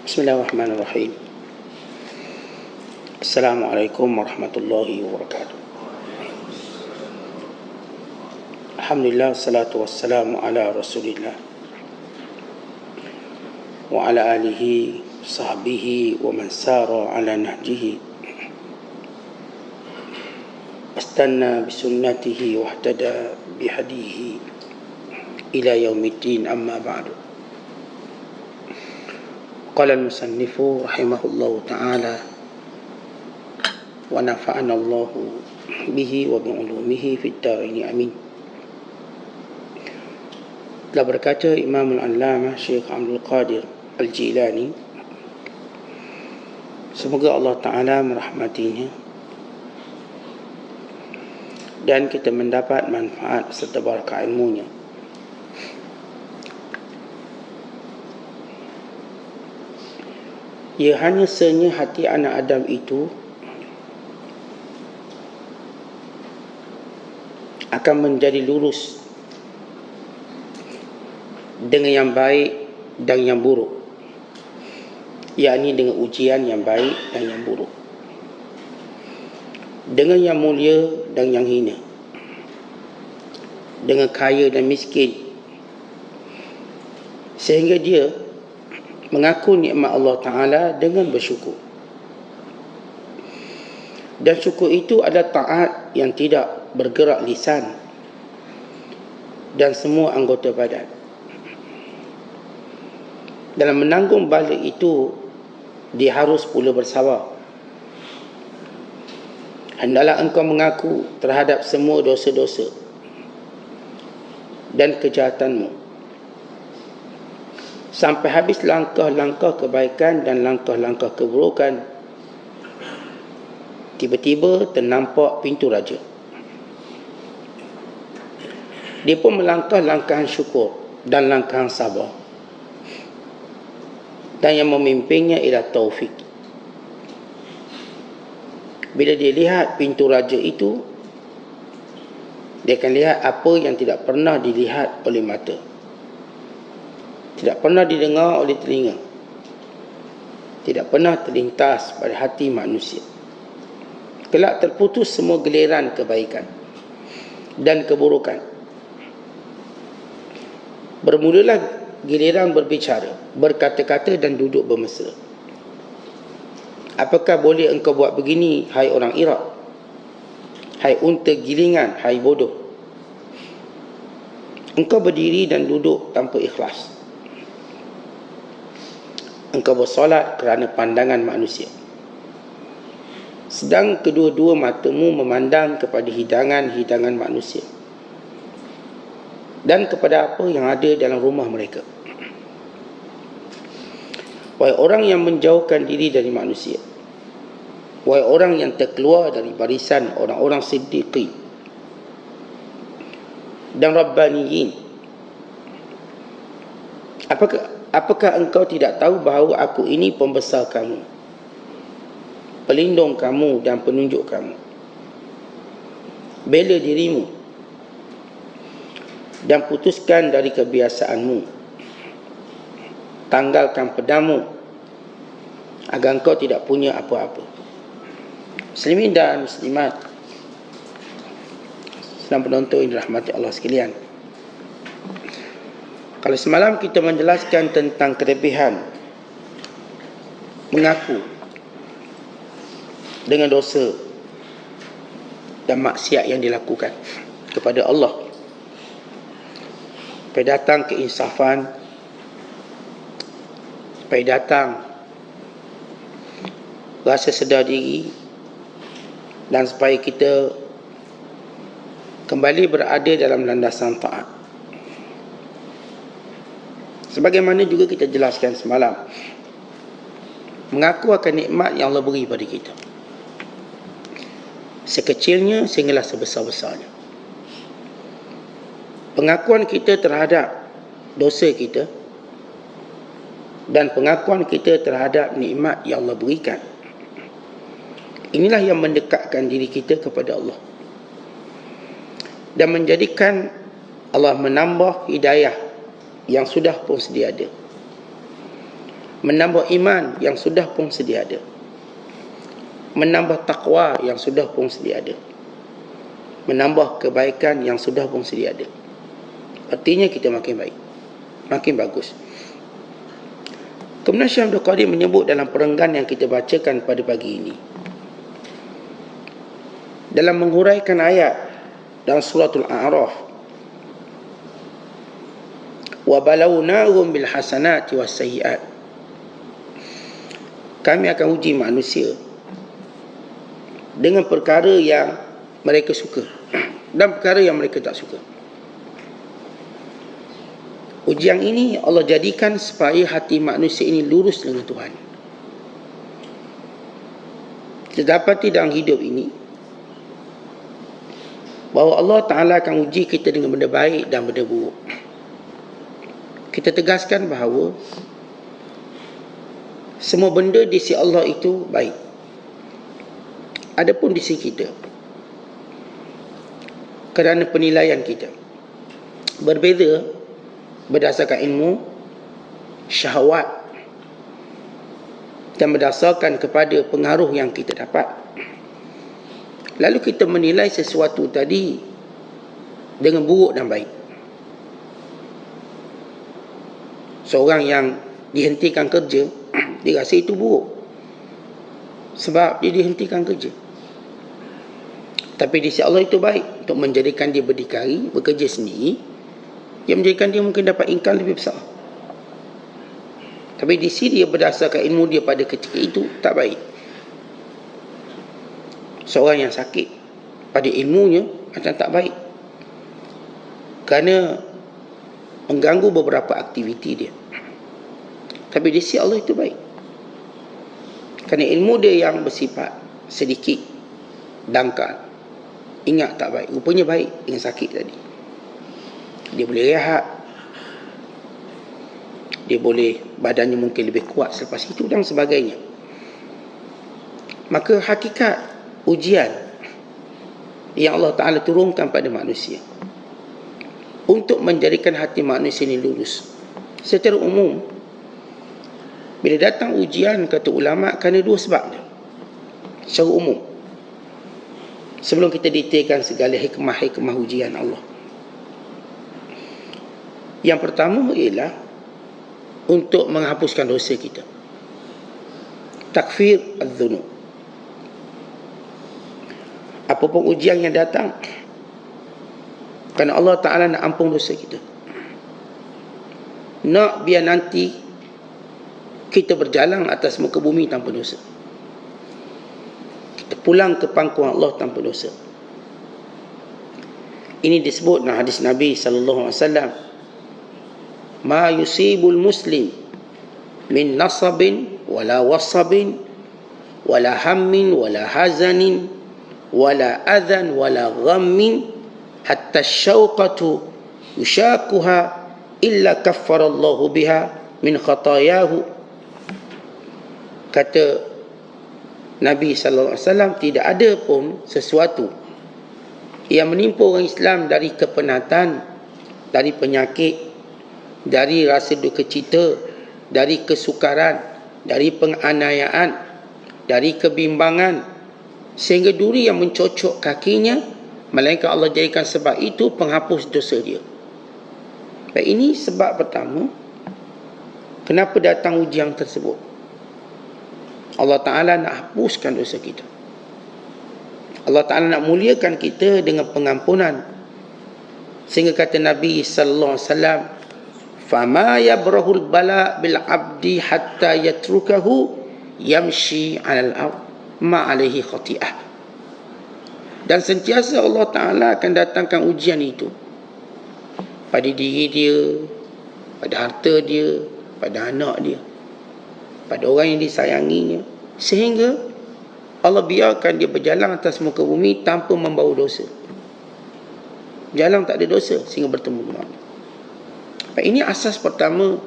Bismillahirrahmanirrahim. Assalamualaikum warahmatullahi wabarakatuh. Alhamdulillah, salatu wassalamu ala rasulillah wa ala alihi sahbihi wa man sara ala nahjihi astanna bisunnatihi wa ihtada bihadihi ila yaumiddin, amma ba'du. Qala al-musannifu rahimahullahu ta'ala wa nafa'ana Allahu bihi wa bi'ulumihi fid dharain, amin. Telah berkata Imam al-Allamah Syekh Abdul Qadir Al-Jilani, semoga Allah Ta'ala merahmatinya dan kita mendapat manfaat serta barakah ilmunya. Ia hanya senya hati anak Adam itu akan menjadi lurus dengan yang baik dan yang buruk, yakni dengan ujian yang baik dan yang buruk, dengan yang mulia dan yang hina, dengan kaya dan miskin, sehingga dia mengaku nikmat Allah Ta'ala dengan bersyukur. Dan syukur itu adalah taat yang tidak bergerak lisan dan semua anggota badan. Dalam menanggung balik itu, dia harus pula bersabar. Hendaklah engkau mengaku terhadap semua dosa-dosa dan kejahatanmu, sampai habis langkah-langkah kebaikan dan langkah-langkah keburukan. Tiba-tiba ternampak pintu raja. Dia pun melangkah langkahan syukur dan langkahan sabar, dan yang memimpinnya ialah taufik. Bila dia lihat pintu raja itu, dia akan lihat apa yang tidak pernah dilihat oleh mata, tidak pernah didengar oleh telinga, tidak pernah terlintas pada hati manusia. Kelak terputus semua giliran kebaikan dan keburukan. Bermulalah giliran berbicara, berkata-kata dan duduk bermesra. Apakah boleh engkau buat begini, hai orang Iraq? Hai unta gilingan, hai bodoh. Engkau berdiri dan duduk tanpa ikhlas. Engkau bersolat kerana pandangan manusia, sedang kedua-dua matamu memandang kepada hidangan-hidangan manusia dan kepada apa yang ada dalam rumah mereka. Wahai orang yang menjauhkan diri dari manusia, wahai orang yang terkeluar dari barisan orang-orang siddiqin dan rabbaniyin, apakah engkau tidak tahu bahawa aku ini pembesar kamu, pelindung kamu dan penunjuk kamu? Bela dirimu dan putuskan dari kebiasaanmu. Tanggalkan pedangmu agar engkau tidak punya apa-apa. Muslimin dan muslimat sedang penonton yang dirahmati Allah sekalian, kalau semalam kita menjelaskan tentang kelebihan mengaku dengan dosa dan maksiat yang dilakukan kepada Allah, supaya datang keinsafan, supaya datang rasa sedar diri, dan supaya kita kembali berada dalam landasan taat. Sebagaimana juga kita jelaskan semalam, mengaku akan nikmat yang Allah beri pada kita, sekecilnya sehinggalah sebesar-besarnya. Pengakuan kita terhadap dosa kita dan pengakuan kita terhadap nikmat yang Allah berikan, inilah yang mendekatkan diri kita kepada Allah dan menjadikan Allah menambah hidayah yang sudah pun sedia ada. menambah iman yang sudah pun sedia ada, menambah takwa yang sudah pun sedia ada, menambah kebaikan yang sudah pun sedia ada. Artinya kita makin baik, makin bagus. Kemudian Syekh Abdul Qadir menyebut dalam perenggan yang kita bacakan pada pagi ini, dalam menguraikan ayat dalam suratul A'raf, wa balawnahum bil hasanati was sayyi'at, kami akan uji manusia dengan perkara yang mereka suka dan perkara yang mereka tak suka. Ujian ini Allah jadikan supaya hati manusia ini lurus dengan Tuhan. Kita dapati dalam hidup ini bahawa Allah Ta'ala akan uji kita dengan benda baik dan benda buruk. Kita tegaskan bahawa semua benda di sisi Allah itu baik. Adapun di sisi kita, kerana penilaian kita berbeza berdasarkan ilmu, syahwat, dan berdasarkan kepada pengaruh yang kita dapat. Lalu kita menilai sesuatu tadi dengan buruk dan baik. Seorang yang dihentikan kerja, dia rasa itu buruk sebab dia dihentikan kerja. Tapi di sisi Allah itu baik, untuk menjadikan dia berdikari, bekerja sendiri, yang menjadikan dia mungkin dapat income lebih besar. Tapi di sini dia berdasarkan ilmu dia pada ketika itu tak baik. Seorang yang sakit, pada ilmunya macam tak baik, kerana mengganggu beberapa aktiviti dia. Tapi di sisi Allah itu baik, kerana ilmu dia yang bersifat sedikit, dangkal, ingat tak baik, rupanya baik dengan sakit tadi. Dia boleh rehat, dia boleh, badannya mungkin lebih kuat selepas itu dan sebagainya. Maka hakikat ujian yang Allah Ta'ala turunkan pada manusia untuk menjadikan hati manusia ini lurus. Secara umum, bila datang ujian, kata ulama, kerana dua sebab dia. Secara umum, sebelum kita detailkan segala hikmah-hikmah ujian Allah. Yang pertama ialah untuk menghapuskan dosa kita, takfir az-zunub. Apapun ujian yang datang, kerana Allah Ta'ala nak ampun dosa kita, nak biar nanti kita berjalan atas muka bumi tanpa dosa, kita pulang ke pangkuan Allah tanpa dosa. Ini disebut dalam hadis Nabi SAW, ma yusibul muslim min nasabin wala wasabin wala hammin wala hazanin wala adhan wala ghammin hatta syauqatu yushakuha illa kaffarallahu biha min khatayahu. Kata Nabi SAW, tidak ada pun sesuatu yang menimpa orang Islam dari kepenatan, dari penyakit, dari rasa duka cita, dari kesukaran, dari penganiayaan, dari kebimbangan, sehingga duri yang mencocok kakinya, melainkan Allah jadikan sebab itu penghapus dosa dia. Baik, ini sebab pertama kenapa datang ujian tersebut. Allah Ta'ala nak hapuskan dosa kita. Allah Ta'ala nak muliakan kita dengan pengampunan. Sehingga kata Nabi sallallahu alaihi wasallam, fama yabrahul bala bil abdi hatta yatrukahu yamshi 'alal ard ma 'alaihi khati'ah. Dan sentiasa Allah Ta'ala akan datangkan ujian itu pada diri dia, pada harta dia, pada anak dia, pada orang yang disayanginya, sehingga Allah biarkan dia berjalan atas muka bumi tanpa membawa dosa. Jalan tak ada dosa sehingga bertemu dengan Allah. Ini asas pertama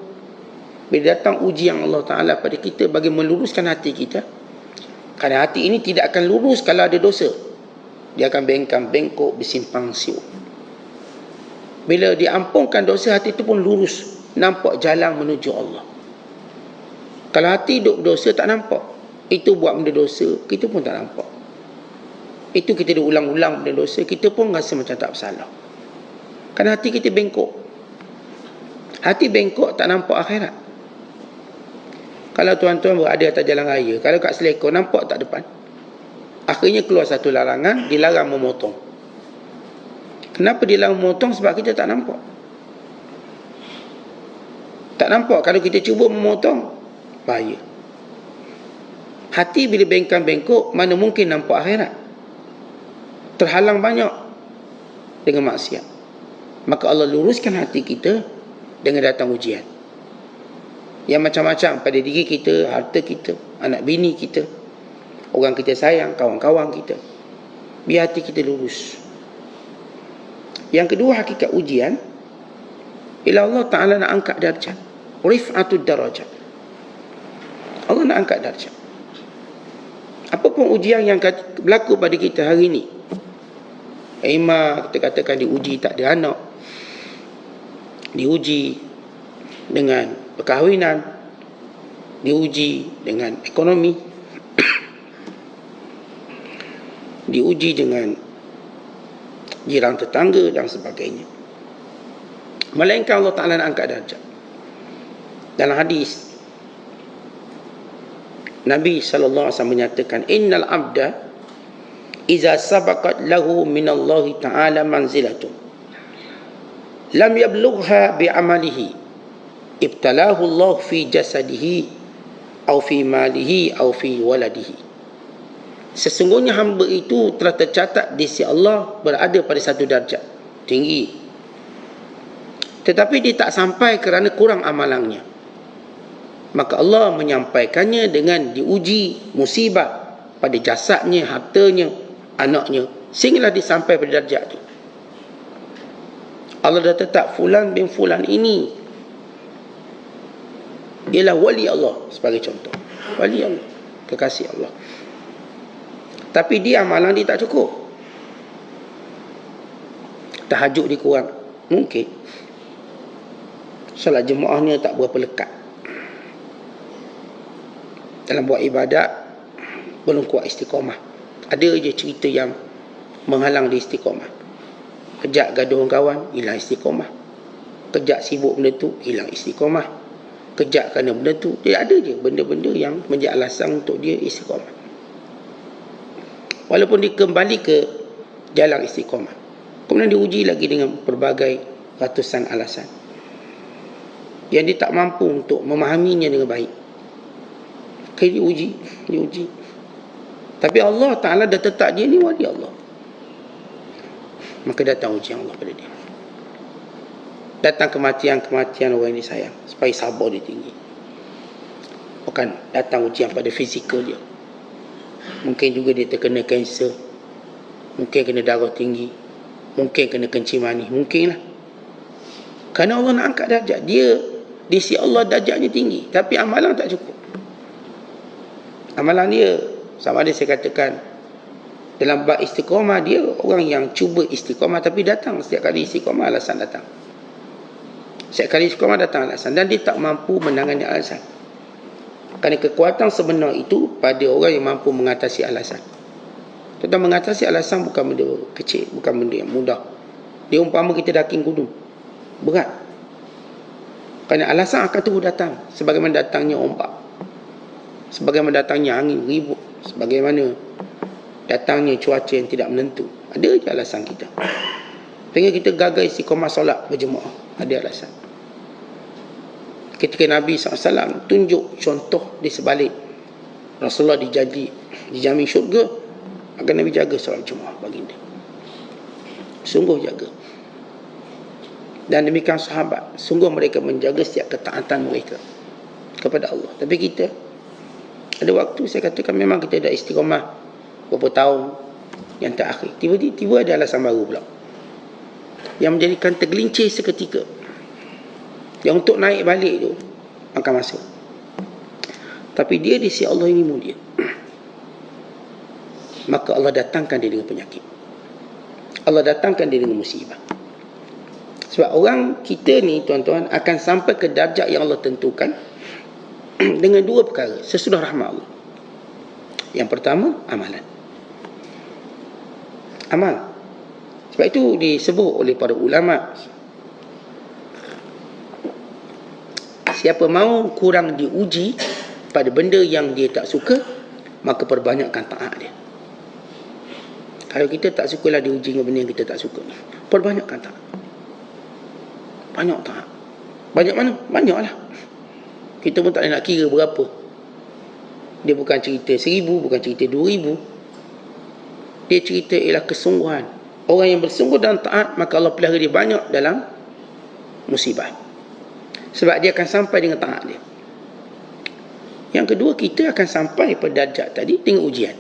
bila datang ujian Allah Ta'ala pada kita, bagi meluruskan hati kita. Kerana hati ini tidak akan lurus kalau ada dosa. Dia akan bengkok, bersimpang siur. Bila diampunkan dosa, hati itu pun lurus, nampak jalan menuju Allah. Kalau hati duk dosa tak nampak. Itu buat benda dosa, kita pun tak nampak. Itu kita duk ulang-ulang benda dosa, kita pun rasa macam tak bersalah. Kerana hati kita bengkok. Hati bengkok tak nampak akhirat. Kalau tuan-tuan berada atas jalan raya, kalau kat selekor nampak tak depan? Akhirnya keluar satu larangan, dilarang memotong. Kenapa dilarang memotong? Sebab kita tak nampak. Tak nampak. Kalau kita cuba memotong, bahaya. Hati bila bengkok, mana mungkin nampak akhirat? Terhalang banyak dengan maksiat. Maka Allah luruskan hati kita dengan datang ujian. Yang macam-macam pada diri kita, harta kita, anak bini kita, orang kita sayang, kawan-kawan kita. Biar hati kita lurus. Yang kedua, hakikat ujian, bila Allah Ta'ala nak angkat darjat. Rif'atud darajat. Allah nak angkat darjat. Apapun ujian yang berlaku pada kita hari ini, kita katakan diuji tak ada anak, diuji dengan perkahwinan, diuji dengan ekonomi, diuji dengan jiran tetangga dan sebagainya. Melainkan Allah Ta'ala nak angkat darjat. Dalam hadis Nabi SAW menyatakan, innal abda iza sabaqat lahu minallahi ta'ala manzilatun lam yablugha bi'amalihi ibtalahu Allah fi jasadihi au fi malihi au fi waladihi. Sesungguhnya hamba itu telah tercatat di sisi Allah berada pada satu darjat tinggi, tetapi dia tak sampai kerana kurang amalannya. Maka Allah menyampaikannya dengan diuji musibah pada jasadnya, hartanya, anaknya, sehinggalah dia sampai pada darjat itu. Allah dah tetap fulan bin fulan ini ialah wali Allah sebagai contoh. Wali Allah, kekasih Allah. Tapi dia amalan dia tak cukup. Tahajud dia kurang. Mungkin. Solat jemaahnya tak berapa lekat. Dalam buat ibadat belum kuat istiqamah. Ada je cerita yang menghalang dia istiqamah. Kejap gaduh dengan kawan, hilang istiqamah. Kejap sibuk benda tu, hilang istiqamah. Kejap kerana benda tu, dia ada je benda-benda yang menjadi alasan untuk dia istiqamah. Walaupun dia kembali ke jalan istiqamah, kemudian diuji lagi dengan pelbagai ratusan alasan yang dia tak mampu untuk memahaminya dengan baik. Diuji. Tapi Allah Ta'ala dah tetap dia ni wali Allah. Maka datang ujian Allah pada dia. Datang kematian orang yang disayang, supaya sabar dia tinggi. Bukan datang ujian pada fizikal dia. Mungkin juga dia terkena kanser, mungkin kena darah tinggi, mungkin kena kencing manis, mungkinlah. Kerana Allah nak angkat darjat dia, di sisi Allah darjatnya tinggi, tapi amalan tak cukup. Amalan dia, sama ada saya katakan dalam bab istiqamah, dia orang yang cuba istiqamah, tapi datang setiap kali istiqamah alasan datang. Setiap kali istiqamah datang alasan, dan dia tak mampu menangani alasan. Kerana kekuatan sebenar itu pada orang yang mampu mengatasi alasan. Tentang mengatasi alasan bukan benda kecil, bukan benda yang mudah. Dia umpama kita daki gunung, berat. Kerana alasan akan terus datang, sebagaimana datangnya ombak, sebagaimana datangnya angin ribut, sebagaimana datangnya cuaca yang tidak menentu. Ada je alasan kita. Sehingga kita gagal istiqamah solat berjemaah, ada alasan. Ketika Nabi SAW tunjuk contoh di sebalik Rasulullah dijamin syurga, agar Nabi jaga solat jemaah baginda. Sungguh jaga. Dan demikian sahabat, sungguh mereka menjaga setiap ketaatan mereka kepada Allah. Tapi kita, ada waktu saya katakan memang kita dah istiqamah beberapa tahun yang terakhir, tiba-tiba ada alasan baru pula yang menjadikan tergelincir seketika. Yang untuk naik balik tu akan masa. Tapi dia di sisi Allah ini mulia. Maka Allah datangkan dia dengan penyakit. Allah datangkan dia dengan musibah. Sebab orang kita ni tuan-tuan akan sampai ke darjat yang Allah tentukan dengan dua perkara sesudah rahmat Allah. Yang pertama, amalan. Amal. Sebab itu disebut oleh para ulama, siapa mahu kurang diuji pada benda yang dia tak suka, maka perbanyakkan taat dia. Kalau kita tak sukalah diuji dengan benda yang kita tak suka, perbanyakkan taat. Banyak taat. Banyak mana? Banyaklah. Kita pun tak nak kira berapa. Dia bukan cerita 1,000, bukan cerita 2,000. Dia cerita ialah kesungguhan. Orang yang bersungguh dalam taat, maka Allah pelihara dia banyak dalam musibah. Sebab dia akan sampai dengan taat dia. Yang kedua, kita akan sampai pada darjat tadi dengan ujian.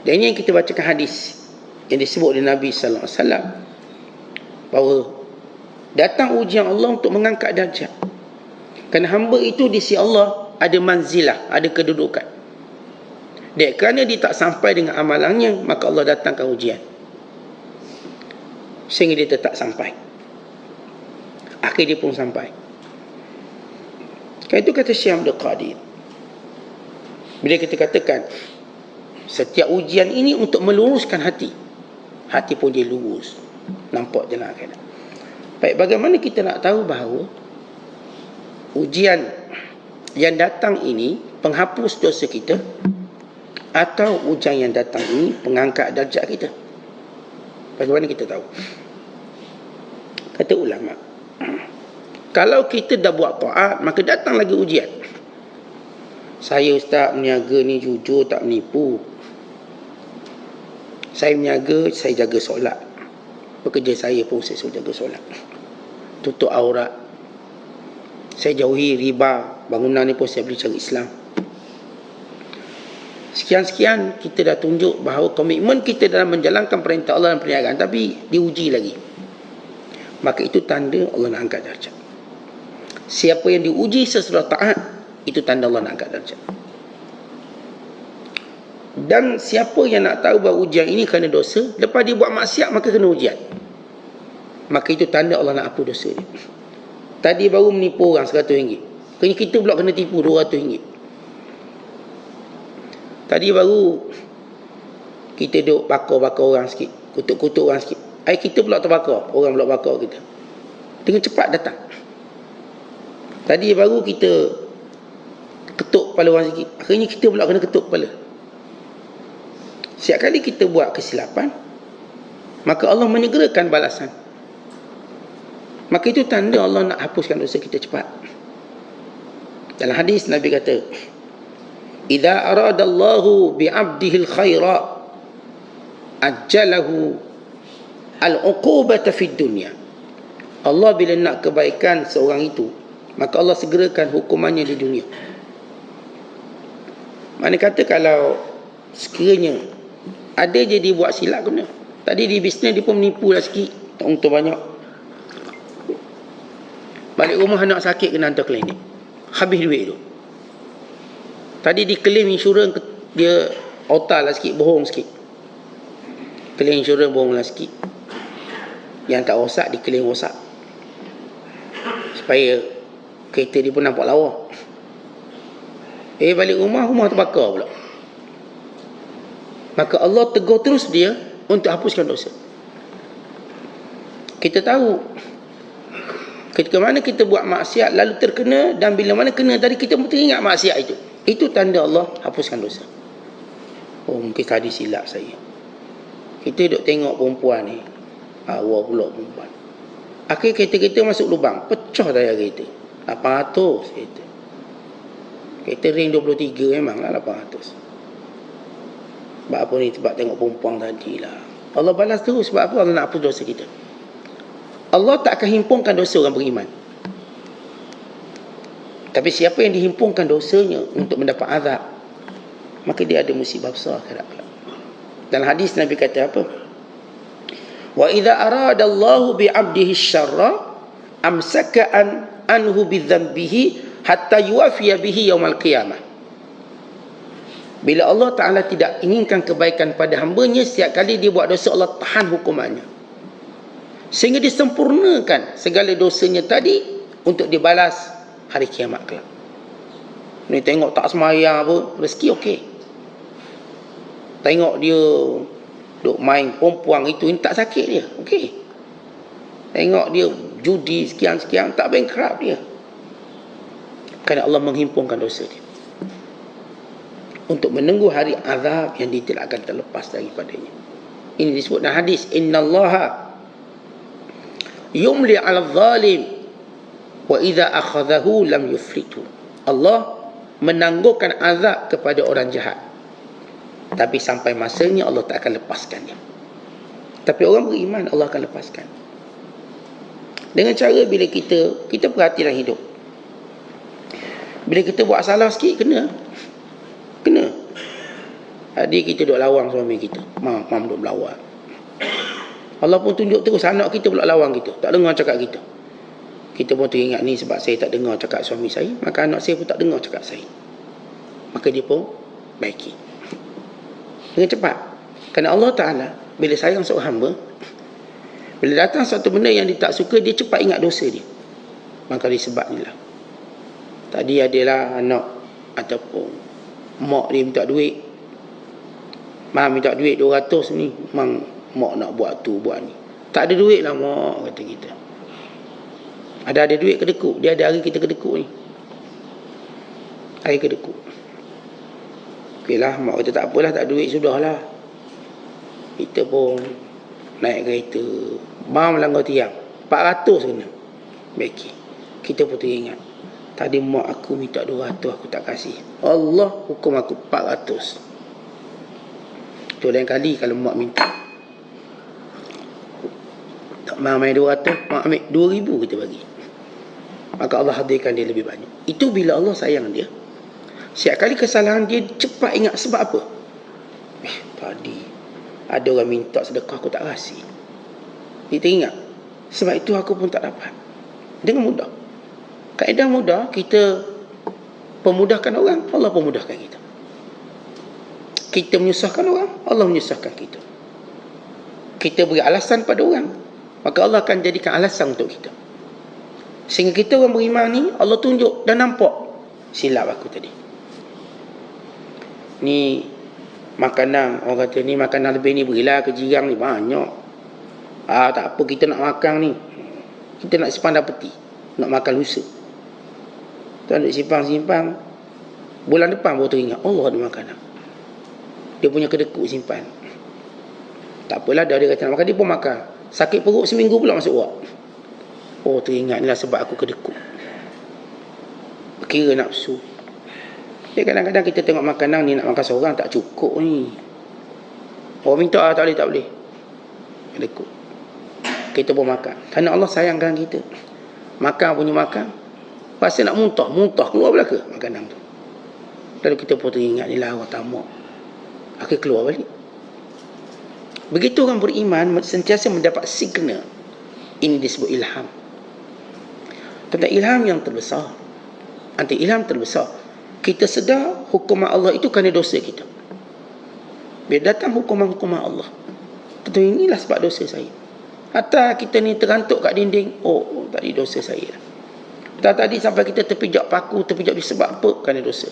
Dan ini yang kita bacakan hadis yang disebut oleh Nabi sallallahu alaihi wasallam, bahawa datang ujian Allah untuk mengangkat darjat. Kerana hamba itu di sisi Allah ada manzilah, ada kedudukan. Dan kerana dia tak sampai dengan amalannya, maka Allah datangkan ujian sehingga dia tetap sampai. Akhir dia pun sampai. Kan itu kata Syekh Abdul Qadir, bila kita katakan setiap ujian ini untuk meluruskan hati, hati pun dia lurus, nampak jalan akhirat. Baik, bagaimana kita nak tahu bahawa ujian yang datang ini penghapus dosa kita, atau ujian yang datang ini pengangkat darjat kita? Bagaimana kita tahu? Kata ulama, kalau kita dah buat taat, maka datang lagi ujian. Saya ustaz meniaga ni jujur, tak menipu. Saya meniaga, saya jaga solat. Pekerja saya pun saya suruh jaga solat, tutup aurat. Saya jauhi riba. Bangunan ni pun saya beli cara Islam. Sekian-sekian kita dah tunjuk bahawa komitmen kita dalam menjalankan perintah Allah dan perniagaan, tapi diuji lagi. Maka itu tanda Allah nak angkat darjat. Siapa yang diuji sesudah taat, itu tanda Allah nak angkat darjat. Dan siapa yang nak tahu bahawa ujian ini kerana dosa, lepas dia buat maksiat maka kena ujian, maka itu tanda Allah nak hapus dosa dia. Tadi baru menipu orang RM100, kena kita pula kena tipu RM200. Tadi baru kita duduk bakar-bakar orang sikit, kutuk-kutuk orang sikit, kita pula terbakar, orang pula bakar kita. Dengan cepat datang. Tadi baru kita ketuk kepala orang sikit, akhirnya kita pula kena ketuk kepala. Setiap kali kita buat kesilapan, maka Allah menyegerakan balasan. Maka itu tanda Allah nak hapuskan dosa kita cepat. Dalam hadis Nabi kata, "Idza aradallahu bi'abdihi al-khaira ajjalahu al-uqubata fid dunya." Allah bila nak kebaikan seorang itu, maka Allah segerakan hukumannya di dunia. Mana kata kalau sekiranya ada je dia buat silap kena. Tadi di bisnes dia pun menipu lah sikit, tak untung banyak. Balik rumah anak sakit kena hantar klinik, habis duit tu. Tadi diklaim insurans, dia otak lah sikit, bohong sikit. Klaim insurans bohong lah sikit. Yang tak rosak diklaim rosak, supaya kereta dia pun nampak lawa. Balik rumah terbakar pula. Maka Allah tegur terus dia untuk hapuskan dosa. Kita tahu ketika mana kita buat maksiat lalu terkena, dan bila mana kena tadi kita teringat maksiat itu tanda Allah hapuskan dosa. Oh, mungkin tadi silap saya. Kita duduk tengok perempuan ni, awal pula perempuan. Akhir kereta masuk lubang, pecah tayar kereta. 800 kereta. Kereta ring 23 memanglah 800. Sebab apa ni? Sebab tengok perempuan tadi lah. Allah balas terus. Sebab apa? Allah nak hapus dosa kita. Allah tak akan himpunkan dosa orang beriman. Tapi siapa yang dihimpunkan dosanya untuk mendapat azab, maka dia ada musibah besar akhirat. Dalam hadis Nabi kata apa? Wa idza arada Allahu bi 'abdihi syarra amsaka anhu bi dhanbihi hatta yuwafiya bihi yaumal qiyamah. Bila Allah Ta'ala tidak inginkan kebaikan pada hambanya, setiap kali dia buat dosa, Allah tahan hukumannya sehingga disempurnakan segala dosanya tadi untuk dibalas hari kiamat kelak. Ni tengok tak semayang apa, rezeki okey. Tengok dia duk main perempuan itu, tak sakit dia, okey. Tengok dia judi sekian-sekian, tak bankrupt dia. Kerana Allah menghimpunkan dosa dia untuk menunggu hari azab yang dia tidak akan terlepas daripadanya. Ini disebut dalam hadis, innallaha yumli 'ala adh-dhalim wa idza akhadhahu lam yuflitu. Allah menangguhkan azab kepada orang jahat, tapi sampai masanya Allah tak akan lepaskan dia. Tapi orang beriman Allah akan lepaskan. Dengan cara bila kita perhati dalam hidup. Bila kita buat salah sikit, kena. Adik kita duk lawang suami kita, mam duk melawat. Allah pun tunjuk terus anak kita pula lawang kita, tak dengar cakap kita. Kita pun teringat ni sebab saya tak dengar cakap suami saya, maka anak saya pun tak dengar cakap saya. Maka dia pun baiki dengan cepat. Kerana Allah Ta'ala bila sayang seorang hamba, bila datang satu benda yang dia tak suka, dia cepat ingat dosa dia. Maka disebab ni lah, tadi adalah anak ataupun mak dia minta duit, mak minta duit 200 ni, mak nak buat tu buat ni, tak ada duit lah mak, kata kita. Ada duit kedekut, dia ada hari kita kedekut ni, hari kedekut. Okey lah, mak kata tak apalah, tak ada duit, sudahlah. Kita pun naik kereta, bang melanggar tiang, 400 kena beki. Kita pun teringat, tadi mak aku minta 200, aku tak kasih, Allah hukum aku 400. Tu lain kali kalau mak minta, tak main 200, mak ambil 2000 kita bagi, maka Allah hadirkan dia lebih banyak. Itu bila Allah sayang dia. Setiap kali kesalahan dia cepat ingat sebab apa? Tadi ada orang minta sedekah, aku tak kasih. Dia teringat, sebab itu aku pun tak dapat. Dengan mudah, kaedah mudah, kita pemudahkan orang, Allah pemudahkan kita. Kita menyusahkan orang, Allah menyusahkan kita. Kita beri alasan pada orang, maka Allah akan jadikan alasan untuk kita. Sehingga kita orang beriman ni, Allah tunjuk dan nampak silap aku tadi. Ni makanan, orang kata ni makanan lebih ni, berilah ke jiran ni, banyak. Tak apa, kita nak makan ni, kita nak simpan peti, nak makan lusa. Tuan nak simpan, bulan depan baru teringat Allah ada makanan. Dia punya kedekut simpan. Tak apalah, dah dia kata nak makan, dia pun makan. Sakit perut seminggu pula masuk wak. Oh, teringat inilah sebab aku kedekut, kira nafsu. Jadi kadang-kadang kita tengok makanan ni, nak makan seorang tak cukup ni. Orang minta, tak boleh. Kedekut. Kita pun makan. Kerana Allah sayangkan kita. Makan punya makan, rasa nak muntah keluar belaka makanan tu. Lalu kita pun teringat, inilah orang tamak, akhir keluar balik. Begitu orang beriman sentiasa mendapat signal. Ini disebut ilham. Tentang ilham yang terbesar, anti ilham terbesar, kita sedar hukuman Allah itu kerana dosa kita. Bila datang hukuman-hukuman Allah, tentu inilah sebab dosa saya. Hatta kita ni terantuk kat dinding, oh tadi dosa saya. Hatta tadi sampai kita terpijak paku, terpijak sebab apa? Kerana dosa.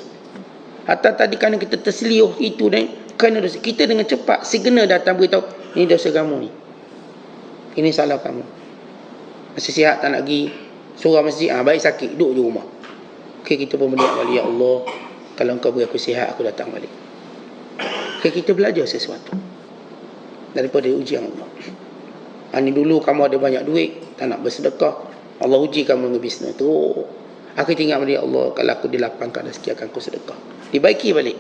Hatta tadi kerana kita terseliuh itu dan kerana dosa. Kita dengan cepat signal datang beritahu, ini dosa kamu ni, ini salah kamu. Masih sihat tak nak pergi surah masjid, baik sakit, duduk je rumah. Okay, kita pun berdoa balik, ya Allah, kalau engkau beri aku sihat, aku datang balik. Okay, kita belajar sesuatu daripada ujian Allah. Ini dulu kamu ada banyak duit, tak nak bersedekah, Allah uji kamu dengan bisnes tu. Aku tinggal balik, Allah, kalau aku dilapangkan rezeki, akan aku sedekah. Dibaiki balik.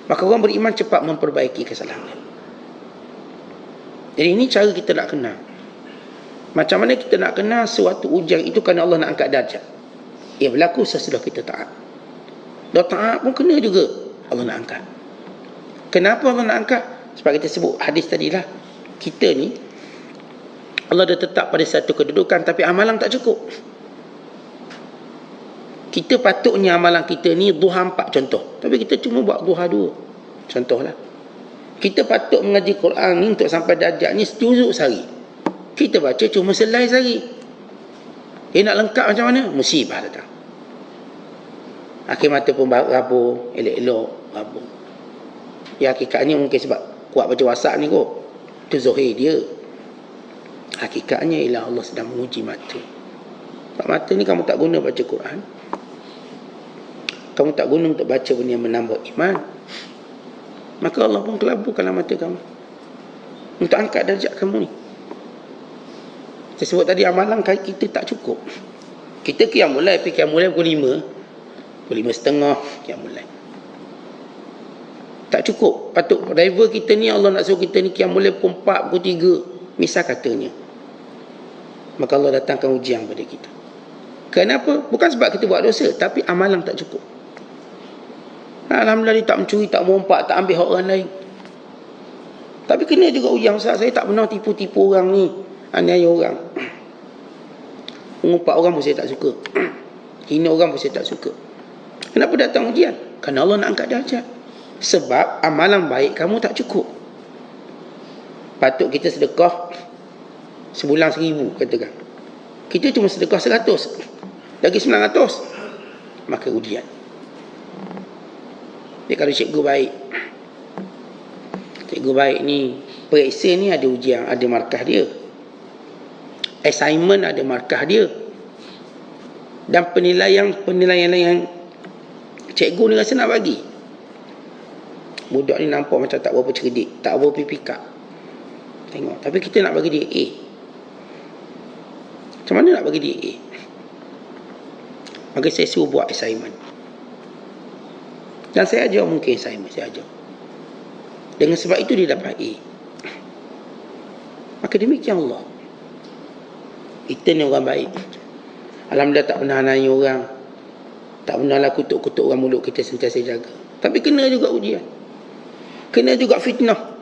Maka orang beriman cepat memperbaiki kesalahan. Jadi ini cara kita nak kenal. Macam mana kita nak kenal suatu ujian itu kerana Allah nak angkat darjat. Ia berlaku sesudah kita taat. Dah taat pun kena juga Allah nak angkat. Kenapa Allah nak angkat? Sebab kita sebut hadis tadilah, kita ni Allah dah tetap pada satu kedudukan, tapi amalan tak cukup. Kita patutnya amalan kita ni duha 4 contoh, tapi kita cuma buat duha 2. Contohlah, kita patut mengaji Quran ni untuk sampai darjat ni sejuzuk sehari. Kita baca cuma selai sehari. Dia nak lengkap macam mana? Musibah datang. Akhir mata pun rabun, elok-elok rabun. Ya hakikatnya mungkin sebab kuat baca WhatsApp ni kot. Itu zahir dia. Hakikatnya ialah Allah sedang menguji mata. Sebab mata ni kamu tak guna baca Quran. Kamu tak guna untuk baca benda yang menambah iman. Maka Allah pun kelabukanlah mata kamu. Untuk angkat darjat kamu ni. Saya sebut tadi amalan kita tak cukup. Kita qiyamul lail, pergi qiyamul lail pukul 5. Pukul 5.30 qiyamul lail. Tak cukup. Patut driver kita ni Allah nak suruh kita ni qiyamul lail pukul 4, pukul 3. Misal katanya. Maka Allah datangkan ujian pada kita. Kenapa? Bukan sebab kita buat dosa, tapi amalan tak cukup. Alhamdulillah dia tak mencuri, tak merompak, tak ambil hak orang lain. Tapi kena juga ujian. Ustaz, saya tak pernah tipu-tipu orang ni, aniaya orang. Mengumpat orang pun saya tak suka. Hina orang pun saya tak suka. Kenapa datang ujian? Kerana Allah nak angkat darjat. Sebab amalan baik kamu tak cukup. Patut kita sedekah sebulan 1,000 katakan. Kita cuma sedekah 100. Lagi 900. Maka ujian. Jadi kalau cikgu baik, cikgu baik ni, periksa ni ada ujian, ada markah dia. Assignment ada markah dia. Dan penilaian yang cikgu ni rasa nak bagi. Budak ni nampak macam tak berapa cerdik, tak berapa pikak. Tengok, tapi kita nak bagi dia A. Macam mana nak bagi dia A? Maka saya suruh buat assignment. Dan saya ajar mungkin assignment, saya ajar. Dengan sebab itu dia dapat A. Maka demikian Allah. Kita ni orang baik. Alhamdulillah tak pernah nanya orang. Tak pernah lah kutuk-kutuk orang, mulut kita sentiasa jaga. Tapi kena juga ujian. Kena juga fitnah.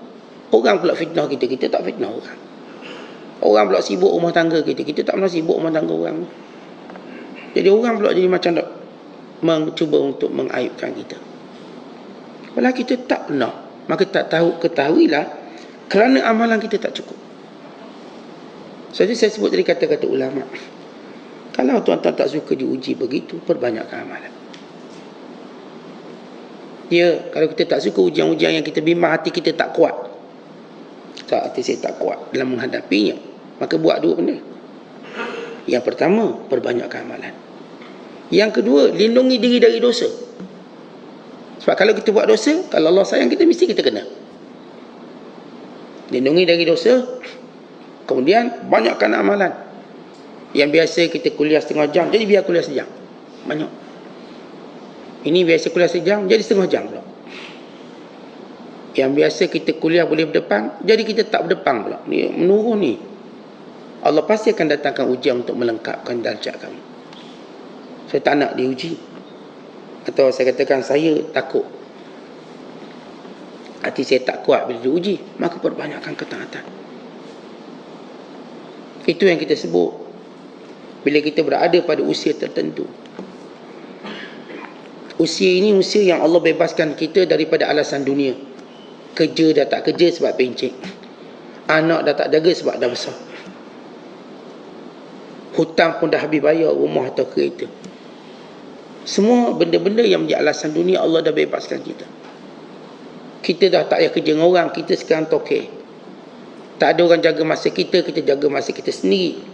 Orang pula fitnah kita, kita tak fitnah orang. Orang pula sibuk rumah tangga kita, kita tak pernah sibuk rumah tangga orang. Jadi orang pula jadi macam tak mencuba untuk mengaibkan kita. Walau kita tak pernah. Maka tak tahu, ketahuilah kerana amalan kita tak cukup. Jadi saya sebut tadi kata-kata ulama. Kalau tuan-tuan tak suka diuji begitu, perbanyakkan amalan. Ya, kalau kita tak suka ujian-ujian yang kita bimbang, hati kita tak kuat. Tak, hati saya tak kuat dalam menghadapinya. Maka buat dua benda. Yang pertama, perbanyakkan amalan. Yang kedua, lindungi diri dari dosa. Sebab kalau kita buat dosa, kalau Allah sayang kita, mesti kita kena. Lindungi dari dosa. Kemudian, banyakkan amalan. Yang biasa kita kuliah setengah jam, jadi biar kuliah sejam. Banyak. Ini biasa kuliah sejam, jadi setengah jam pula. Yang biasa kita kuliah boleh berdepan, jadi kita tak berdepan pula. Dia menurun ni. Allah pasti akan datangkan ujian untuk melengkapkan darjat kamu. Saya tak nak diuji. Atau saya katakan saya takut. Hati saya tak kuat bila diuji. Maka perbanyakkan ketaatan. Itu yang kita sebut. Bila kita berada pada usia tertentu. Usia ini usia yang Allah bebaskan kita daripada alasan dunia. Kerja dah tak kerja sebab pencet. Anak dah tak jaga sebab dah besar. Hutang pun dah habis bayar, rumah atau kereta. Semua benda-benda yang menjadi alasan dunia Allah dah bebaskan kita. Kita dah tak payah kerja dengan orang, kita sekarang tokek. Tak ada orang jaga masa kita, kita jaga masa kita sendiri.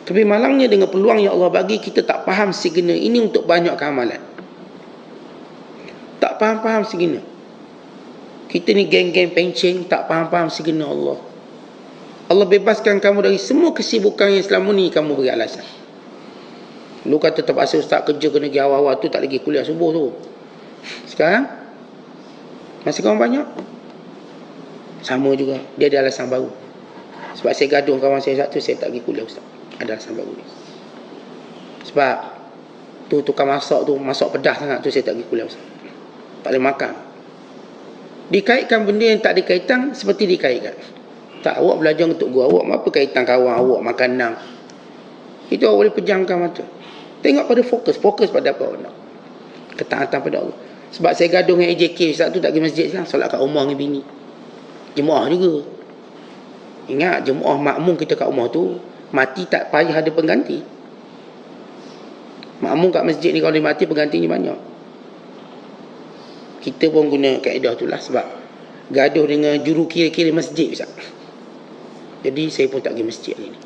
Tapi malangnya dengan peluang yang Allah bagi, kita tak faham segena ini untuk banyak amalan. Tak faham-faham segena. Kita ni geng-geng pencen, tak faham-faham segena Allah. Allah bebaskan kamu dari semua kesibukan yang selama ni kamu beri alasan. Lu kata terpaksa ustaz kerja kena pergi awal-awal tu, tak lagi kuliah subuh tu. Sekarang masih kawan banyak. Sama juga, dia ada alasan baru. Sebab saya gaduh kawan saya satu, saya tak pergi kuliah ustaz. Ada alasan baru ni. Sebab tu tukang masak tu, masak pedas sangat tu, saya tak pergi kuliah ustaz. Tak boleh makan. Dikaitkan benda yang tak dikaitan seperti dikaitkan. Tak, awak belajar untuk gua, awak apa kaitan kawan awak makan nang. Itu awak boleh pejamkan mata. Tengok pada fokus pada apa awak nak. Ketaatan pada Allah. Sebab saya gaduh dengan AJK ustaz tu, tak pergi masjid sekarang, solat kat rumah dengan bini. Jemaah juga. Ingat, jemaah makmum kita kat rumah tu, mati tak payah ada pengganti. Makmum kat masjid ni kalau dia mati penggantinya banyak. Kita pun guna kaedah tu lah, sebab gaduh dengan juru kira-kira masjid Ustaz. Jadi saya pun tak pergi masjid hari ni.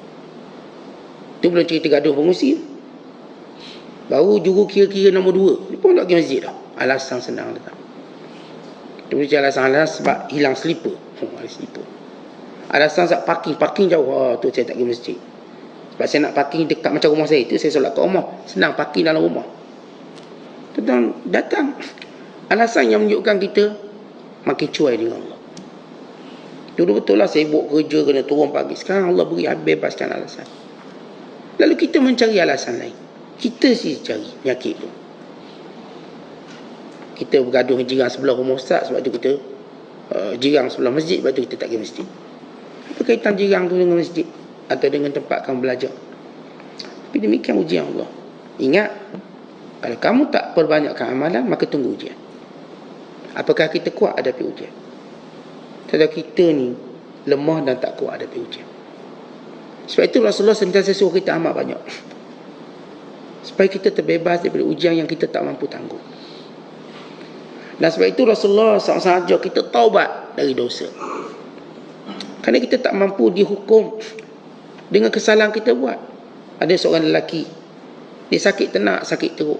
Tu belum cerita gaduh pengusi. Baru juru kira-kira nombor 2 dia pun tak pergi masjid dah. Alasan senang datang. Dia boleh alasan sebab hilang slipper. Ada slipper. Alasan sebab parking jauh. Tu saya tak pergi masjid. Sebab saya nak parking dekat macam rumah saya tu, saya solat kat rumah. Senang parking dalam rumah. Datang. Alasan yang menunjukkan kita makin cuai dengan Allah. Dulu betul lah sibuk kerja, kena turun pagi. Sekarang Allah beri bebaskan alasan. Lalu kita mencari alasan lain. Kita sih cari penyakit tu. Kita bergaduh dengan jiran sebelah rumah Ustaz, sebab tu kita jiran sebelah masjid, sebab tu kita tak pergi masjid. Apa kaitan jiran tu dengan masjid atau dengan tempat kamu belajar? Tapi demikian ujian Allah. Ingat, kalau kamu tak perbanyakkan amalan, maka tunggu ujian. Apakah kita kuat hadapi ujian? Kalau kita ni lemah dan tak kuat hadapi ujian. Sebab itu Rasulullah sentiasa suruh kita amal banyak, supaya kita terbebas daripada ujian yang kita tak mampu tanggung. Dan sebab itu Rasulullah SAW ajar kita taubat dari dosa. Kerana kita tak mampu dihukum dengan kesalahan kita buat. Ada seorang lelaki, dia sakit ternak, sakit teruk.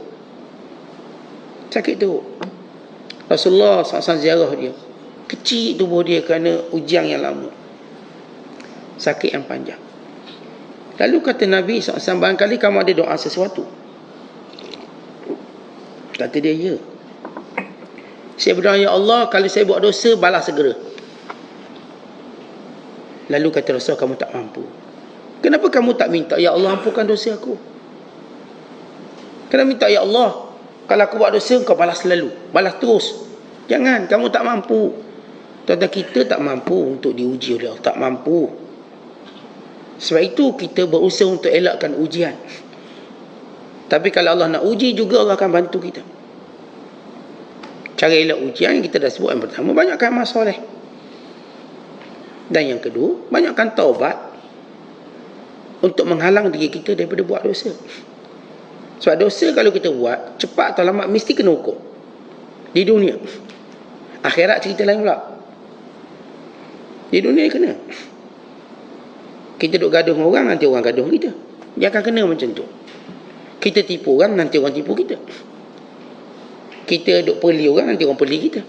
Rasulullah SAW ziarah dia. Kecil tubuh dia kerana ujian yang lama, sakit yang panjang. Lalu kata Nabi SAW, barangkali kamu ada doa sesuatu. Kata dia, ya. Saya berdoa, ya Allah, kalau saya buat dosa, balas segera. Lalu kata Rasul, kamu tak mampu. Kenapa kamu tak minta, ya Allah, ampunkan dosa aku? Kenapa minta, ya Allah, kalau aku buat dosa, kau balas selalu, balas terus. Jangan, kamu tak mampu. Tuan-tuan, kita tak mampu untuk diuji oleh Allah. Tak mampu. Sebab itu kita berusaha untuk elakkan ujian. Tapi kalau Allah nak uji juga, Allah akan bantu kita. Cara elak ujian yang kita dah sebut, yang pertama, banyakkan amal soleh. Dan yang kedua, banyakkan taubat untuk menghalang diri kita daripada buat dosa. Sebab dosa kalau kita buat, cepat atau lambat mesti kena hukum di dunia. Akhirat cerita lain pula. Di dunia kena. Kita duk gaduh dengan orang, nanti orang gaduh kita. Dia akan kena macam tu. Kita tipu orang, nanti orang tipu kita. Kita duk peli orang, nanti orang peli kita.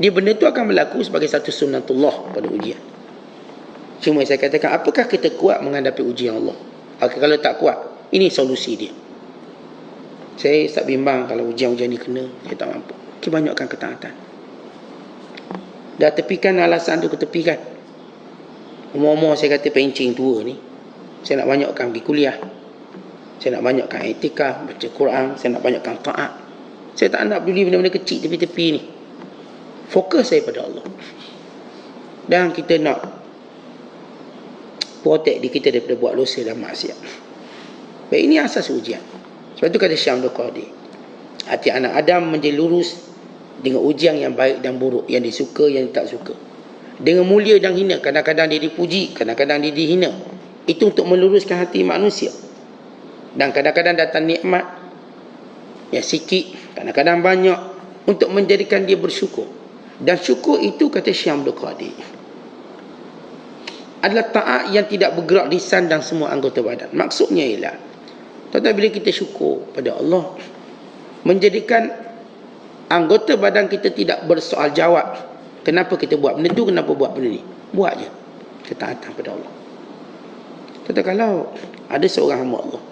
Dia benda tu akan berlaku sebagai satu sunnatullah pada ujian. Cuma saya katakan, apakah kita kuat menghadapi ujian Allah? Kalau tak kuat, ini solusi dia. Saya tak bimbang kalau ujian-ujian ni kena, saya tak mampu. Kita banyakkan ketaatan. Dah tepikan alasan tu, ketepikan. Umur-umur saya kata pencing tua ni, saya nak banyakkan pergi kuliah. Saya nak banyakkan i'tikaf, baca Quran. Saya nak banyakkan taat. Saya tak nak peduli benda-benda kecil tepi-tepi ni. Fokus saya pada Allah. Dan kita nak protect diri kita daripada buat dosa dan maksiat. Baik, ini asas ujian. Sebab itu kata Syekh Abdul Qadir, hati anak Adam menjadi lurus dengan ujian yang baik dan buruk, yang disuka, yang tak suka, dengan mulia dan hina. Kadang-kadang dia dipuji, kadang-kadang dia dihina. Itu untuk meluruskan hati manusia. Dan kadang-kadang datang nikmat yang sikit, kadang-kadang banyak, untuk menjadikan dia bersyukur. Dan syukur itu, kata Syekh Abdul Qadir, adalah taat yang tidak bergerak lisan dan semua anggota badan. Maksudnya ialah, tuan-tuan, bila kita syukur pada Allah, menjadikan anggota badan kita tidak bersoal jawab. Kenapa kita buat benda tu, kenapa buat benda ni? Buat je. Ketaatan pada Allah. Tuan-tuan, kalau ada seorang hamba Allah,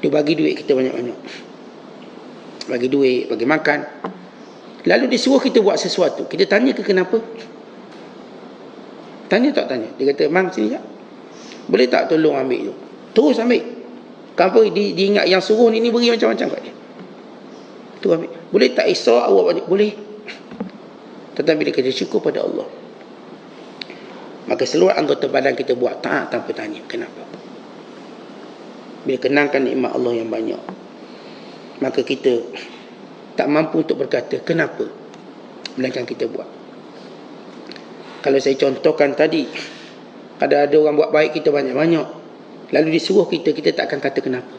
dia bagi duit kita banyak-banyak, bagi duit, bagi makan, lalu dia suruh kita buat sesuatu, kita tanya ke kenapa? Tanya tak tanya? Dia kata, "Mang, sini jap, boleh tak tolong ambil tu?" Terus ambil. Kenapa? Dia ingat yang suruh ni beri macam-macam kat dia. Tu ambil. Boleh tak esok awak balik? Boleh. Tetapi bila kita syukur pada Allah, maka seluruh anggota badan kita buat taat tanpa tanya kenapa. Bila kenangkan nikmat Allah yang banyak, maka kita tak mampu untuk berkata kenapa, melainkan kita buat. Kalau saya contohkan tadi, ada orang buat baik kita banyak-banyak, lalu disuruh kita, kita tak akan kata kenapa.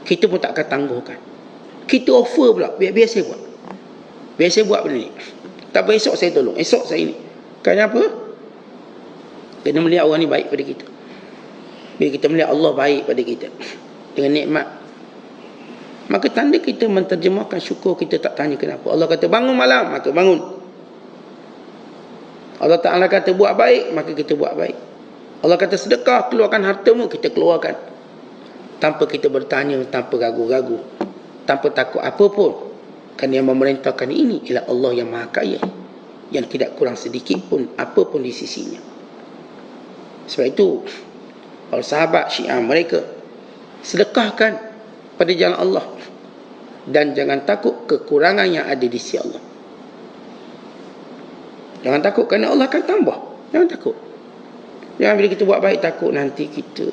kita pun tak akan tangguhkan. Kita offer pula, biar saya buat. Biar saya buat benda ni. Tak apa, esok saya tolong, esok saya ni. Kenapa? Kena melihat orang ni baik pada kita. Bila kita melihat Allah baik pada kita dengan nikmat, maka tanda kita menterjemahkan syukur. Kita tak tanya kenapa. Allah kata bangun malam, maka bangun. Allah Ta'ala kata buat baik, maka kita buat baik. Allah kata sedekah, keluarkan hartamu, kita keluarkan. Tanpa kita bertanya, tanpa ragu-ragu, tanpa takut apa pun. Kerana yang memerintahkan ini ialah Allah yang Maha Kaya, yang tidak kurang sedikit pun apa pun di sisinya. Sebab itu para sahabat Syiah mereka sedekahkan pada jalan Allah, dan jangan takut kekurangan yang ada di sisi Allah. Jangan takut, kerana Allah akan tambah. Jangan takut. Jangan bila kita buat baik takut nanti kita.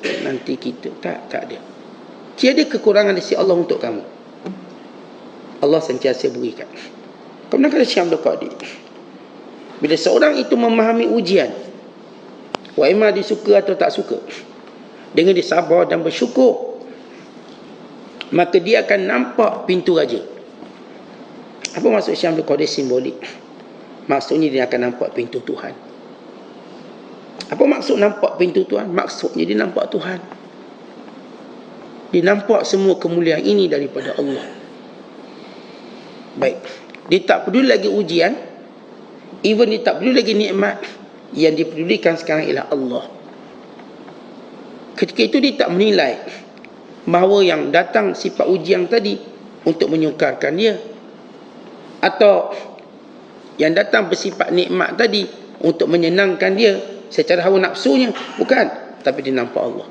Tak ada. Tiada kekurangan di sisi Allah untuk kamu. Allah sentiasa berikan. Kemudian kata Syekh Abdul Qadir, bila seorang itu memahami ujian, wa imma disuka atau tak suka, dengan dia sabar dan bersyukur, maka dia akan nampak pintu raja. Apa maksud Syekh Abdul Qadir simbolik? Maksudnya dia akan nampak pintu Tuhan. Apa maksud nampak pintu Tuhan? Maksudnya dia nampak Tuhan. Dia nampak semua kemuliaan ini daripada Allah. Baik. Dia tak peduli lagi ujian. Even dia tak peduli lagi nikmat. Yang dipedulikan sekarang ialah Allah. Ketika itu dia tak menilai bahawa yang datang sifat ujian tadi untuk menyukarkan dia, atau yang datang bersifat nikmat tadi untuk menyenangkan dia secara hawa nafsunya. Bukan. Tapi dia nampak Allah.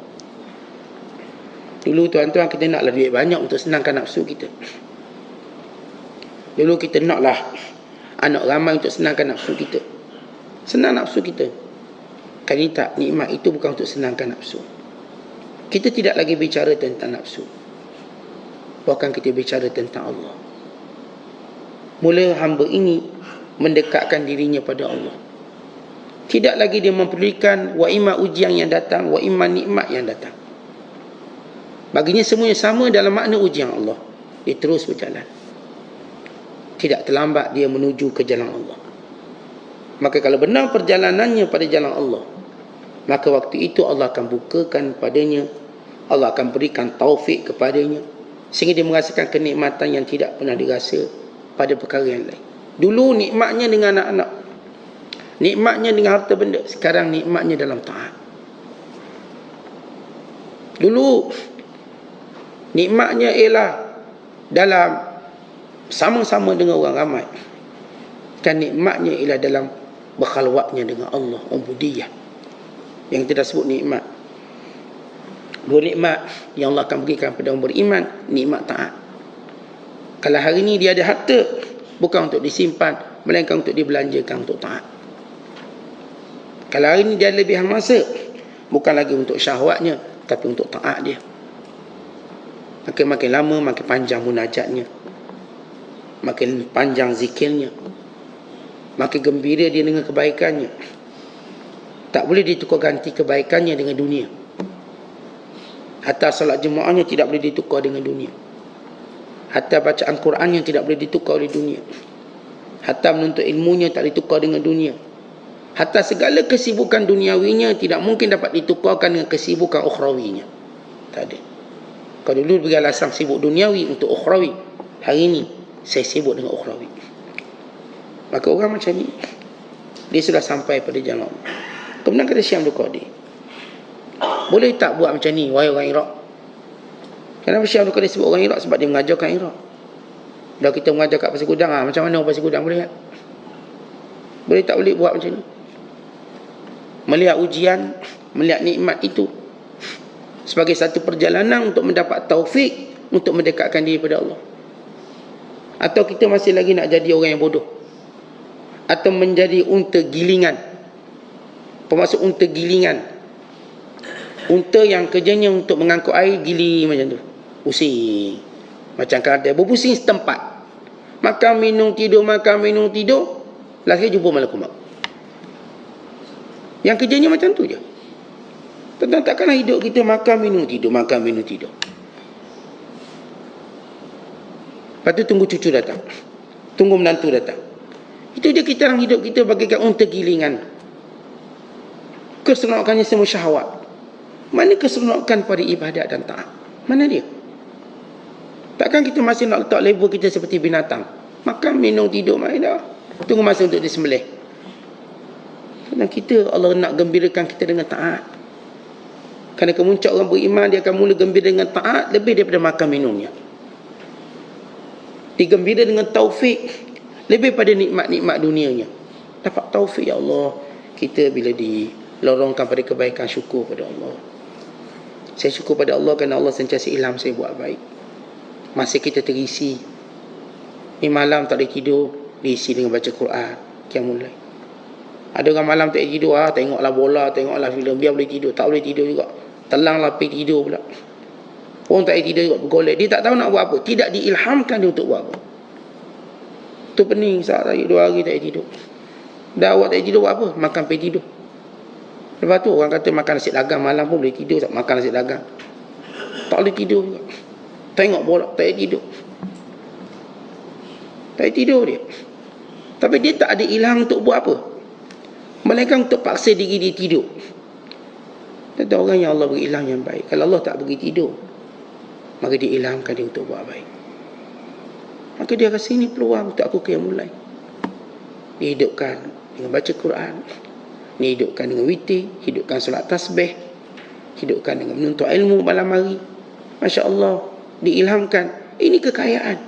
Dulu tuan-tuan kita naklah duit banyak untuk senangkan nafsu kita. Dulu kita naklah anak ramai untuk senangkan nafsu kita. Senang nafsu kita. Kali tak, nikmat itu bukan untuk senangkan nafsu. Kita tidak lagi bicara tentang nafsu. Bahkan kita bicara tentang Allah. Mula hamba ini mendekatkan dirinya pada Allah. Tidak lagi dia mempedulikan wa imma ujian yang datang, wa imma nikmat yang datang. Baginya semuanya sama dalam makna ujian Allah. Dia terus berjalan. Tidak terlambat dia menuju ke jalan Allah. Maka kalau benar perjalanannya pada jalan Allah, maka waktu itu Allah akan bukakan padanya, Allah akan berikan taufik kepadanya, sehingga dia merasakan kenikmatan yang tidak pernah dirasa pada perkara yang lain. Dulu nikmatnya dengan anak-anak, nikmatnya dengan harta benda. Sekarang nikmatnya dalam taat. Dulu nikmatnya ialah dalam sama-sama dengan orang ramai. Dan nikmatnya ialah dalam berkhalwatnya dengan Allah, ubudiyah, yang kita sebut nikmat. Dua nikmat yang Allah akan berikan pada orang beriman, nikmat taat. Kalau hari ini dia ada harta, bukan untuk disimpan, melainkan untuk dibelanjakan untuk taat. Kalau hari ini dia ada lebihan masa, bukan lagi untuk syahwatnya, tapi untuk taat dia. Makin lama makin panjang munajatnya, makin panjang zikirnya, makin gembira dia dengan kebaikannya. Tak boleh ditukar ganti kebaikannya dengan dunia. Hatta salat jemaahnya tidak boleh ditukar dengan dunia. Hatta bacaan Qurannya tidak boleh ditukar oleh dunia. Hatta menuntut ilmunya tak ditukar dengan dunia. Hatta segala kesibukan duniawinya tidak mungkin dapat ditukarkan dengan kesibukan ukhrawinya. Tak ada. Kalau dulu beri alasan sibuk duniawi untuk ukhrawi, hari ini saya sibuk dengan ukhrawi. Maka orang macam ni, dia sudah sampai pada jalan. Kemudian kata Syekh Abdul Qadir, boleh tak buat macam ni wahai orang Iraq? Kenapa Syekh Abdul Qadir sebut orang Iraq? Sebab dia mengajarkan Iraq. Dah kita mengajar kat Pasir Gudang, macam mana orang Pasir Gudang boleh tak? Boleh tak boleh buat macam ni? Melihat ujian, melihat nikmat itu sebagai satu perjalanan untuk mendapat taufik untuk mendekatkan diri pada Allah. Atau kita masih lagi nak jadi orang yang bodoh, atau menjadi unta gilingan. Pemasuk unta gilingan, unta yang kerjanya untuk mengangkut air, giling macam tu, pusing macam kadang berpusing setempat, makan minum tidur, last kali jumpa malaikat maut. Yang kerjanya macam tu je. Tentang takkanlah hidup kita makan minum tidur. Lepas tu tunggu cucu datang, tunggu menantu datang. Itu je kita orang hidup kita bagaikan unta gilingan. Keseronokannya semua syahwat. Mana keseronokan pada ibadat dan taat? Mana dia? Takkan kita masih nak letak label kita seperti binatang? Makan, minum, tidur, main dah. Tunggu masa untuk disembelih. Dan kita, Allah nak gembirakan kita dengan taat. Kerana kemuncak orang beriman, dia akan mula gembira dengan taat lebih daripada makan minumnya. Digembira dengan taufik lebih pada nikmat-nikmat dunianya. Dapat taufik, ya Allah. Kita bila dilorongkan pada kebaikan, syukur pada Allah. Saya syukur pada Allah kerana Allah sentiasa ilham saya buat baik. Masa kita terisi, ni malam tak boleh tidur, diisi dengan baca Quran, qiyamul lail. Ada orang malam tak boleh tidur, tengoklah bola, tengoklah filem, biar boleh tidur. Tak boleh tidur juga, telanglah pergi tidur pula. Orang tak boleh tidur juga, bergolek. Dia tak tahu nak buat apa, tidak diilhamkan dia untuk buat apa. Tu pening, saat saya 2 hari tak boleh tidur. Dah awak tak boleh tidur, buat apa? Makan pergi tidur. Lepas tu orang kata makan nasi dagang malam pun boleh tidur, tak makan nasi dagang. Tak boleh tidur juga. Tengok bola, tak boleh tidur. Tak boleh tidur dia. Tapi dia tak ada ilham untuk buat apa. Melainkan untuk paksa diri dia tidur. Ada orang yang Allah beri ilham yang baik. Kalau Allah tak beri tidur, maka dia ilhamkan dia untuk buat baik. Maka dia rasa ini peluang untuk aku qiyamul lail. Dihidupkan dengan baca Quran, dihidupkan dengan witir, hidupkan solat tasbih, hidupkan dengan menuntut ilmu malam hari. Masya Allah, diilhamkan. Ini kekayaan.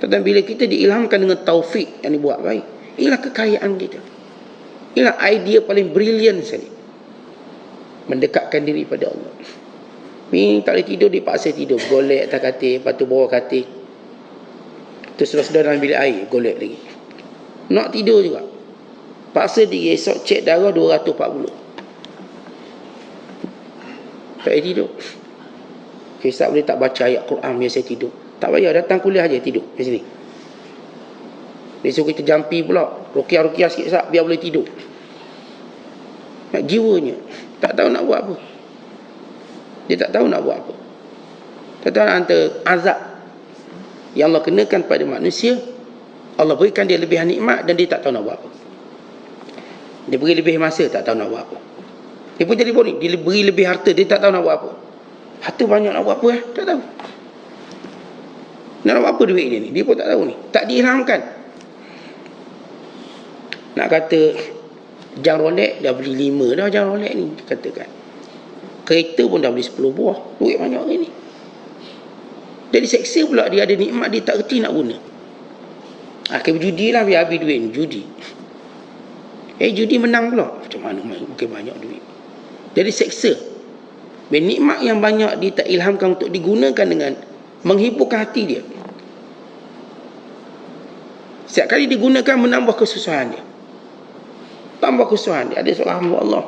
Tetapi bila kita diilhamkan dengan taufik yang dibuat baik, inilah kekayaan kita. Inilah idea paling brilian sekali. Mendekatkan diri pada Allah. Ni tak boleh tidur, dipaksa tidur. Golek atas katil, lepas tu bawah katil. Tu sudah-sudah dalam bilik air, golek lagi. Nak tidur juga. Paksa diri, esok cek darah 240. Tak boleh tidur. Kisah boleh tak baca ayat Quran biar saya tidur. Tak payah, datang kuliah aja tidur di sini. Besok kita jampi pula, rukiah-rukiah sikit sat biar boleh tidur. Nak jiwanya tak tahu nak buat apa. Dia tak tahu nak buat apa. Tak tahu antara azab yang Allah kenakan pada manusia, Allah berikan dia lebihan nikmat dan dia tak tahu nak buat apa. Dia beri lebih masa, tak tahu nak buat apa. Dia pun jadi boring. Dia beri lebih harta, dia tak tahu nak buat apa. Harta banyak nak buat apa tak tahu. Nak buat apa duit dia ni, dia pun tak tahu ni. Tak diilhamkan. Nak kata jam Rolex dah beli 5 dah jam Rolex ni, katakan. Kereta pun dah beli 10 buah. Duit banyak hari ni. Jadi seksa pula dia ada nikmat, dia tak reti nak guna. Akhir berjudi lah, biar habis duit ni, judi. Judi menang pula. Macam mana mungkin banyak duit. Jadi seksa. Bila nikmat yang banyak dia tak ilhamkan untuk digunakan dengan menghiburkan hati dia. Setiap kali digunakan menambah kesusahan dia. Tambah kesusahan dia. Ada seorang hamba Allah,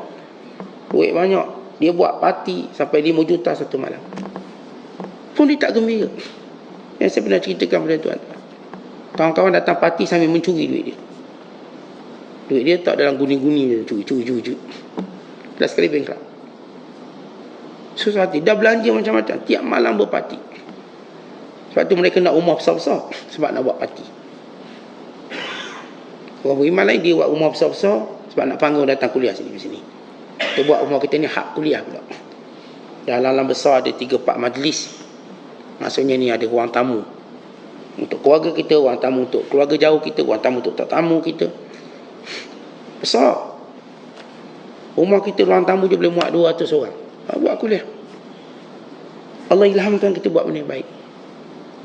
duit banyak, dia buat parti sampai 5 juta satu malam. Pun dia tak gembira. Yang saya pernah ceritakan pada tuan. Kawan-kawan datang parti sambil mencuri duit dia. Duit dia tak dalam guni-guni dia, curi. Dah sekali bankrupt. Susah hati. Dah belanja macam-macam. Tiap malam berparti. Sebab tu mereka nak rumah besar-besar. Sebab nak buat parti. Orang beriman lain dia buat rumah besar-besar sebab nak panggil datang kuliah sini. Dia buat rumah kita ni hak kuliah pula. Dalam besar ada 3-4 majlis. Maksudnya ni ada ruang tamu untuk keluarga kita, ruang tamu untuk keluarga jauh kita, ruang tamu untuk tetamu kita. Besar. Rumah kita ruang tamu je boleh muat 200 orang. Buat kuliah. Allah ilhamkan kita buat benda baik.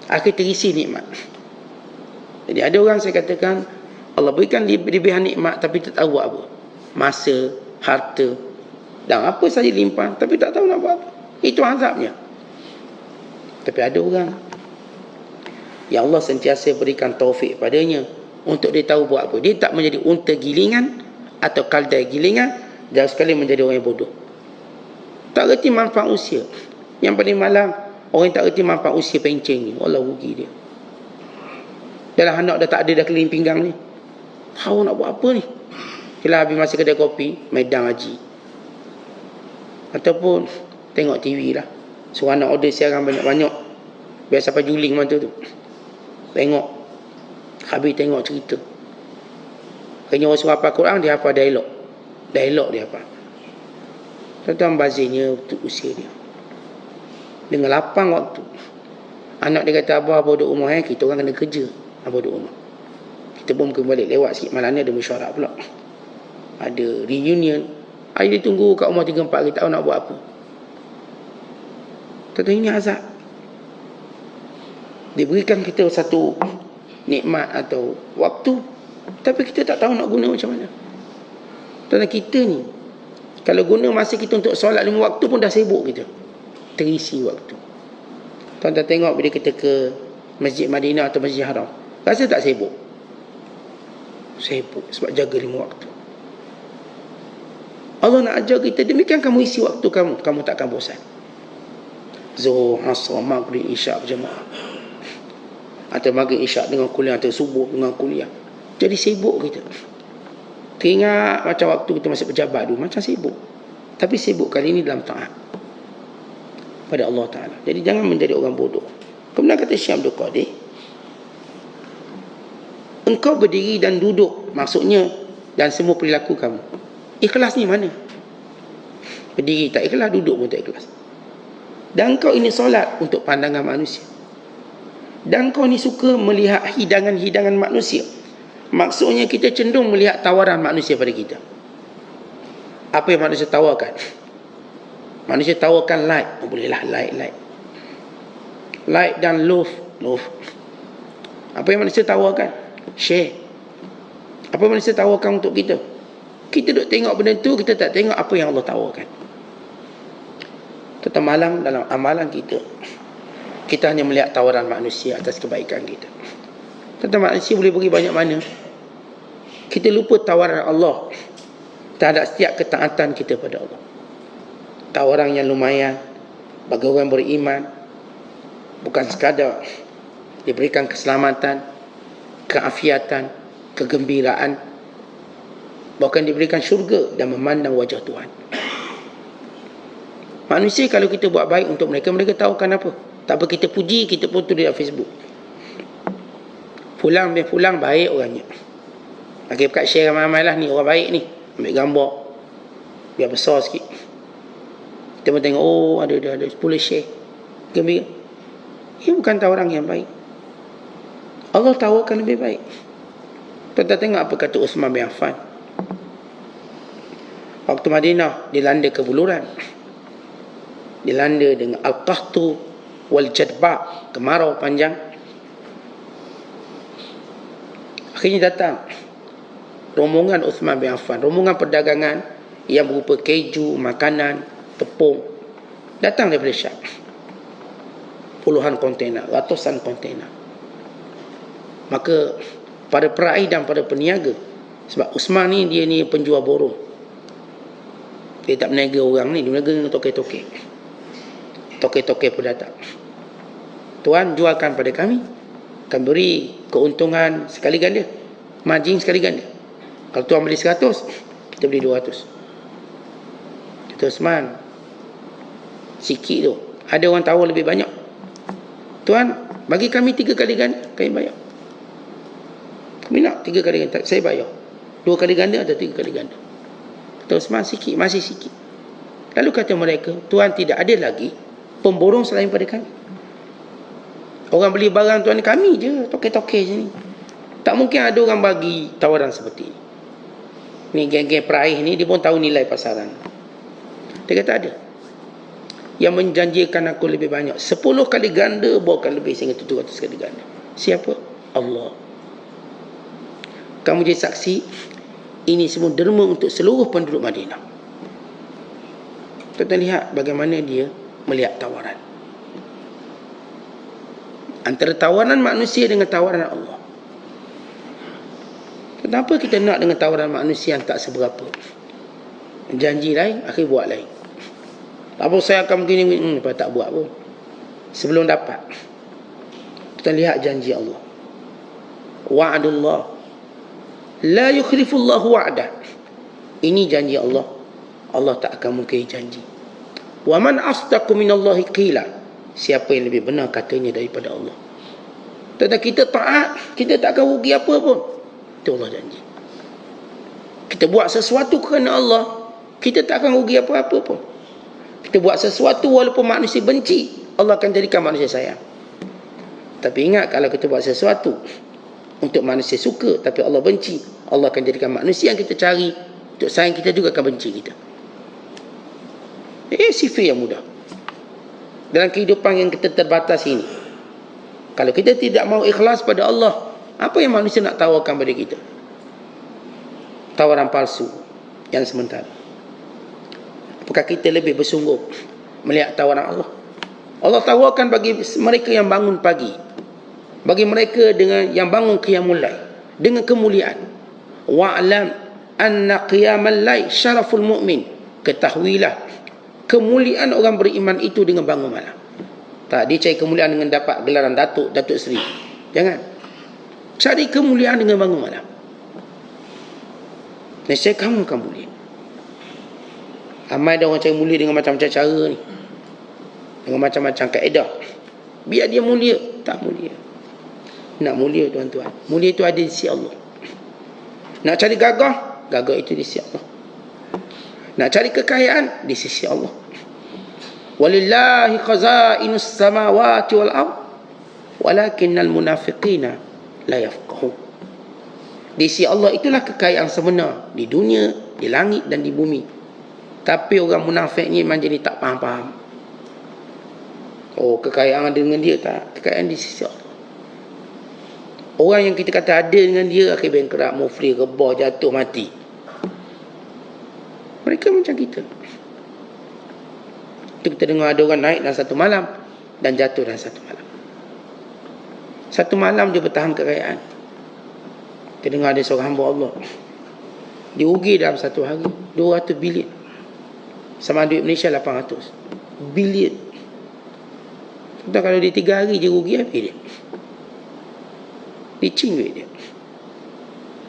Akhir terisi nikmat. Jadi ada orang saya katakan Allah berikan lebihan nikmat tapi tak tahu buat apa. Masa, harta dan apa saja limpah tapi tak tahu nak buat apa. Itu azabnya. Tapi ada orang yang Allah sentiasa berikan taufik padanya untuk dia tahu buat apa. Dia tak menjadi unta gilingan atau kaldai gilingan, jauh sekali menjadi orang yang bodoh. Tak reti manfaat usia. Yang paling malam, orang yang tak reti manfaat usia pencen ni. Allah rugi dia. Dalam anak dah tak ada dah keliling pinggang ni. Tahu nak buat apa ni? Bila habis masa kedai kopi, maidang haji. Ataupun tengok TV lah. Suruh anak order siaran banyak-banyak. Biar sampai juling macam tu. Tengok. Habis tengok cerita. Kena orang suruh hafal Quran, dia hafal dialog. Dialog dia hafal. Tuan-tuan, bazirnya untuk usia dia. Dengan lapang waktu. Anak dia kata, abah duduk rumah, kita orang kena kerja. Abah duduk rumah. Kita pun mungkin balik lewat sikit. Malam ni ada mesyuarat pula. Ada reunion. Dia tunggu kat rumah 3-4 hari, tak tahu nak buat apa. Tuan-tuan, ini azab. Diberikan kita satu nikmat atau waktu, tapi kita tak tahu nak guna macam mana. Tuan-tuan, kita ni kalau guna masa kita untuk solat 5 waktu pun dah sibuk kita. Terisi waktu. Tuan-tuan tengok bila kita ke Masjid Madinah atau Masjid Haram, rasa tak sibuk? Sibuk sebab jaga 5 waktu. Allah nak ajar kita, demikian kamu isi waktu kamu, kamu tak akan bosan. Zuhur, Asar, Maghrib, Isyak berjemaah. Atau Maghrib, Isyak dengan kuliah, atau subuh dengan kuliah. Jadi sibuk kita. Teringat macam waktu kita masih pejabat dulu, macam sibuk. Tapi sibuk kali ini dalam taat pada Allah Ta'ala. Jadi jangan menjadi orang bodoh. Kemudian kata Syekh Abdul Qadir, engkau berdiri dan duduk, maksudnya, dan semua perilaku kamu, ikhlas ni mana? Berdiri tak ikhlas, duduk pun tak ikhlas. Dan kau ini solat untuk pandangan manusia. Dan kau ni suka melihat hidangan-hidangan manusia. Maksudnya kita cenderung melihat tawaran manusia pada kita. Apa yang manusia tawarkan? Manusia tawarkan like. Bolehlah like. Like dan love. Apa yang manusia tawarkan? Share. Apa yang manusia tawarkan untuk kita? Kita duk tengok benda tu, kita tak tengok apa yang Allah tawarkan. Tetap malam dalam amalan kita, kita hanya melihat tawaran manusia atas kebaikan kita. Tetap manusia boleh beri banyak mana, kita lupa tawaran Allah terhadap setiap ketaatan kita pada Allah. Tawaran yang lumayan bagi orang beriman, bukan sekadar diberikan keselamatan, keafiatan, kegembiraan, bahkan diberikan syurga dan memandang wajah Tuhan. Manusia kalau kita buat baik untuk mereka, mereka tahu kan apa. Tak apa kita puji, kita pun tulis di Facebook. Fulang baik orangnya. Lagi kat share ramai-ramai lah, ni orang baik ni. Ambil gambar, biar besar sikit. Kita pun tengok, oh ada 10 share. Gembira. Ia bukan tawaran yang baik. Allah tawarkan lebih baik. Kita tengok apa kata Uthman bin Affan. Waktu Madinah dilanda kebuluran, dilanda dengan al-qahtu wal jadba, kemarau panjang. Akhirnya datang rombongan Uthman bin Affan, rombongan perdagangan yang berupa keju, makanan, tepung, datang daripada Syam. Puluhan kontainer, ratusan kontainer. Maka pada perai dan pada peniaga, sebab Uthman ni dia ni penjual borong, dia tak berniaga orang ni, dia berniaga dengan tokek-tokek. Tokek-tokek pun datang. Tuan, jualkan pada kami, kami beri keuntungan sekali ganda, margin sekali ganda. Kalau tuan beli 100, kita beli 200. Kata Osman, sikit tu, ada orang tawar lebih banyak. Tuan, bagi kami 3 kali ganda, kami bayar. Kami nak 3 kali ganda, saya bayar 2 kali ganda atau 3 kali ganda. Kata Osman, sikit, masih sikit. Lalu kata mereka, tuan, tidak ada lagi pemborong selain pada kami. Orang beli barang tuan, kami je, tokek-tokek je ni. Tak mungkin ada orang bagi tawaran seperti ini. Ni geng-geng peraih ni, dia pun tahu nilai pasaran. Dia kata ada yang menjanjikan aku lebih banyak, 10 kali ganda, bahkan lebih sehingga 700 kali ganda. Siapa? Allah. Kamu jadi saksi. Ini semua derma untuk seluruh penduduk Madinah. Kita lihat bagaimana dia melihat tawaran. Antara tawaran manusia dengan tawaran Allah. Kenapa kita nak dengan tawaran manusia yang tak seberapa? Janji lain, akhir buat lain. Apa saya akan begini, lepas tak buat pun. Sebelum dapat. Kita lihat janji Allah. Wa'adullah la yukhlifullahu wa'dah. Ini janji Allah. Allah tak akan mungkiri janji. Wa man asdaqu minallahi qila. Siapa yang lebih benar katanya daripada Allah? Tetapi kita taat, kita tak akan rugi apa pun. Itu Allah janji. Kita buat sesuatu kerana Allah, kita tak akan rugi apa-apa pun. Kita buat sesuatu walaupun manusia benci, Allah akan jadikan manusia sayang. Tapi ingat, kalau kita buat sesuatu untuk manusia suka tapi Allah benci, Allah akan jadikan manusia yang kita cari untuk sayang kita juga akan benci kita. Sifat yang mudah dalam kehidupan yang kita terbatas ini. Kalau kita tidak mau ikhlas pada Allah, apa yang manusia nak tawarkan pada kita? Tawaran palsu yang sementara. Apakah kita lebih bersungguh melihat tawaran Allah? Allah tawarkan bagi mereka yang bangun pagi, bagi mereka dengan yang bangun qiyamul lail dengan kemuliaan. Wa'lam anna qiyamal lail syaraful mu'min. Ketahuilah, kemuliaan orang beriman itu dengan bangun malam. Tak, dia cari kemuliaan dengan dapat gelaran Datuk Seri. Jangan. Cari kemuliaan dengan bangun malam. Nescaya kamu akan mulia. Ramai ada orang cari mulia dengan macam-macam cara ni, dengan macam-macam kaedah. Biar dia mulia. Tak mulia. Nak mulia, tuan-tuan, mulia itu ada di sisi Allah. Nak cari gagah, gagah itu di sisi Allah. Nak cari kekayaan, di sisi Allah. Walillahi khazainus samawati wal ard walakinnal munafiqina la yafqahun. Di sisi Allah itulah kekayaan sebenar di dunia, di langit dan di bumi. Tapi orang munafik ni memang jadi tak faham-faham. Oh, kekayaan ada dengan dia, tak. Kekayaan di sisi Allah. Orang yang kita kata ada dengan dia, akhir bankrupt, muflis, rebah, jatuh, mati. Mereka macam kita. Itu kita dengar ada orang naik dalam satu malam dan jatuh dalam satu malam. Satu malam dia bertahan kekayaan. Kita dengar ada seorang hamba Allah, dia rugi dalam satu hari 200 bilion. Sama duit Malaysia 800 bilion. Contoh kalau dia 3 hari je rugi, habis dia. Licin duit dia.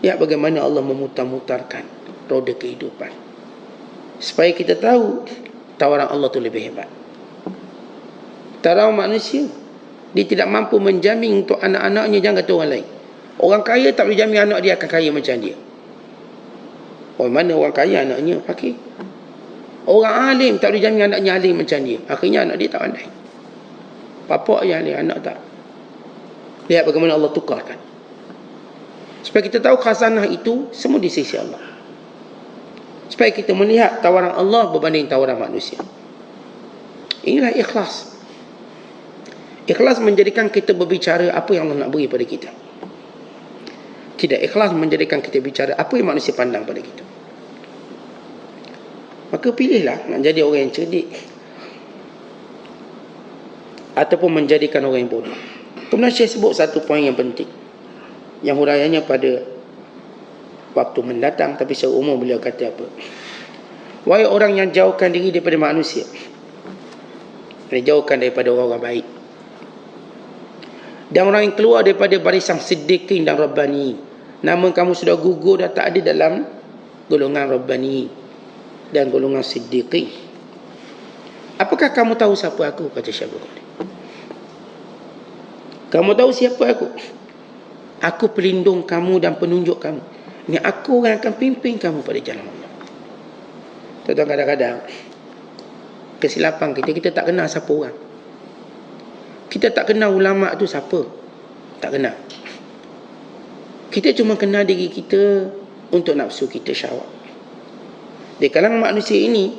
Lihat bagaimana Allah memutar-mutarkan roda kehidupan, supaya kita tahu tawaran Allah tu lebih hebat. Tawaran manusia, dia tidak mampu menjamin untuk anak-anaknya, jangan kata orang lain. Orang kaya tak boleh jamin anak dia akan kaya macam dia. Orang mana orang kaya anaknya fakir. Orang alim tak boleh jamin anaknya alim macam dia. Akhirnya anak dia tak pandai. Bapak yang alim, anak tak. Lihat bagaimana Allah tukarkan, supaya kita tahu khazanah itu semua di sisi Allah. Supaya kita melihat tawaran Allah berbanding tawaran manusia. Inilah ikhlas. Ikhlas menjadikan kita berbicara apa yang Allah nak beri pada kita. Tidak ikhlas menjadikan kita bicara apa yang manusia pandang pada kita. Maka pilihlah nak jadi orang yang cerdik ataupun menjadikan orang yang bodoh. Kemudian saya sebut satu poin yang penting, yang huraiannya pada waktu mendatang, tapi secara umum beliau kata apa? Wahai orang yang jauhkan diri daripada manusia, jauhkan daripada orang-orang baik, dan orang yang keluar daripada barisan siddiqin dan rabbani. Nama kamu sudah gugur, dah tak ada dalam golongan rabbani dan golongan siddiqin. Apakah kamu tahu siapa aku? Kata Syekh Bukhari. Kamu tahu siapa aku? Aku pelindung kamu dan penunjuk kamu. Ini aku yang akan pimpin kamu pada jalan Allah. Tuan-tuan, kadang-kadang kesilapan kita tak kenal siapa orang. Kita tak kenal ulama' tu siapa. Tak kenal. Kita cuma kenal diri kita untuk nafsu kita syahwat. Di kalangan manusia ini,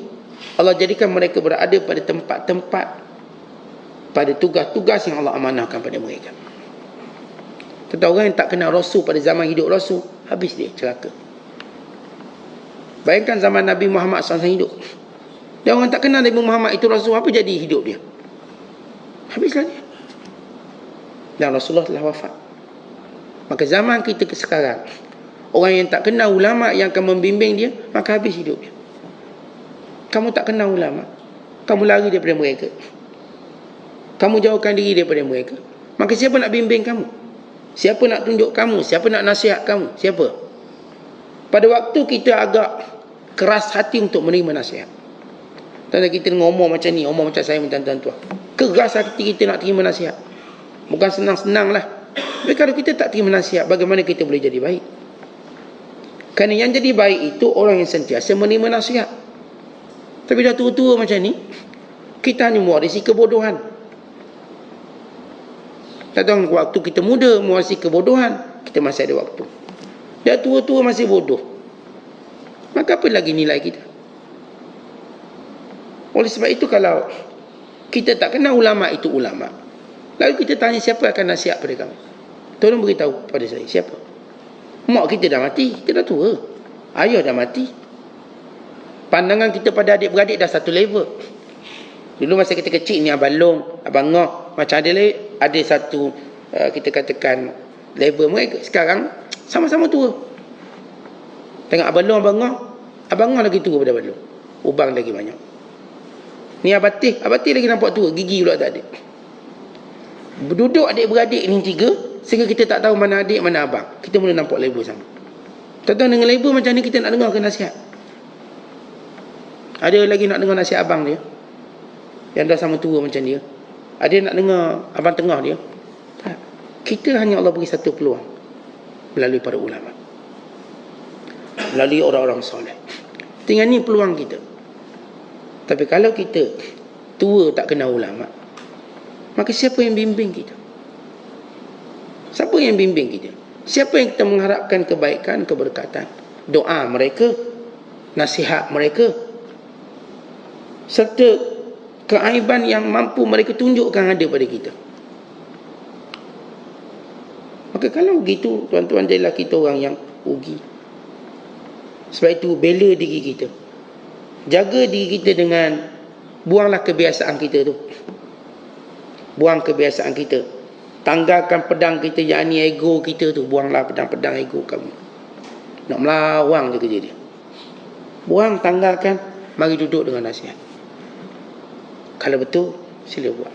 Allah jadikan mereka berada pada tempat-tempat, pada tugas-tugas yang Allah amanahkan pada mereka. Tentang orang yang tak kenal Rasul pada zaman hidup Rasul, habis dia, celaka. Bayangkan zaman Nabi Muhammad SAW hidup. Dan orang tak kenal Nabi Muhammad itu Rasul, apa jadi hidup dia? Habislah dia. Dan Rasulullah telah wafat. Maka zaman kita ke sekarang, orang yang tak kenal ulama yang akan membimbing dia, maka habis hidup dia. Kamu tak kenal ulama, kamu lari daripada mereka, kamu jauhkan diri daripada mereka, maka siapa nak bimbing kamu? Siapa nak tunjuk kamu? Siapa nak nasihat kamu? Siapa? Pada waktu kita agak keras hati untuk menerima nasihat. Tanda kita ngomong macam ni, ngomong macam saya, macam tuan-tuan, keras hati kita nak terima nasihat. Bukan senang-senang lah. Tapi kalau kita tak terima nasihat, bagaimana kita boleh jadi baik? Kerana yang jadi baik itu orang yang sentiasa menerima nasihat. Tapi dah tua-tua macam ni, kita hanya mewarisi kebodohan. Tak tahu waktu kita muda mewarisi kebodohan, kita masih ada waktu. Dah tua-tua masih bodoh, maka apa lagi nilai kita? Oleh sebab itu, kalau kita tak kenal ulama itu ulama, lalu kita tanya siapa akan nasihat pada kami, tolong beritahu pada saya siapa. Mak kita dah mati, kita dah tua. Ayah dah mati. Pandangan kita pada adik-beradik dah satu level. Dulu masa kita kecil ni, Abang Long, Abang Ngoh, macam ada satu kita katakan level mereka. Sekarang sama-sama tua. Tengok Abang Long, Abang Ngoh lagi tua pada Abang Long. Ubang lagi banyak. Ni Abang Tih lagi nampak tua, gigi pula tak ada. Berduduk adik-beradik ni tiga, sehingga kita tak tahu mana adik, mana abang. Kita mula nampak label sama. Tuan-tuan, dengan label macam ni kita nak dengar ke nasihat? Ada lagi nak dengar nasihat abang dia yang dah sama tua macam dia? Ada nak dengar abang tengah dia? Tak. Kita hanya Allah beri satu peluang melalui para ulama, melalui orang-orang soleh. Tinggal ni peluang kita. Tapi kalau kita tua tak kenal ulama, maka siapa yang bimbing kita? Siapa yang bimbing kita? Siapa yang kita mengharapkan kebaikan, keberkatan? Doa mereka, nasihat mereka, serta keaiban yang mampu mereka tunjukkan ada pada kita. Maka kalau begitu, tuan-tuan, jadilah kita orang yang rugi. Sebab itu, bela diri kita. Jaga diri kita dengan, buanglah kebiasaan kita tu. Buang kebiasaan kita. Tanggalkan pedang kita, yakni ego kita tu. Buanglah pedang-pedang ego kamu. Nak melawang je kerja dia. Buang, tanggalkan. Mari duduk dengan nasihat. Kalau betul, sila buat.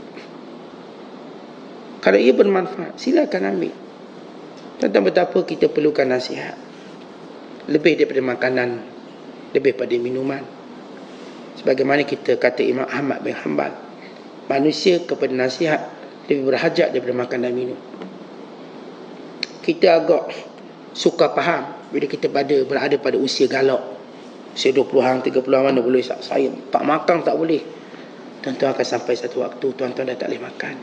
Kalau ia bermanfaat, silakan ambil. Tentang betapa kita perlukan nasihat. Lebih daripada makanan, lebih pada minuman. Sebagaimana kita kata Imam Ahmad bin Hanbal, manusia kepada nasihat lebih berhajat daripada makan dan minum. Kita agak suka faham bila kita berada pada usia galak. Usia 20-an, 30-an, mana boleh saya tak makan tak boleh. Tuan-tuan akan sampai satu waktu tuan-tuan dah tak boleh makan.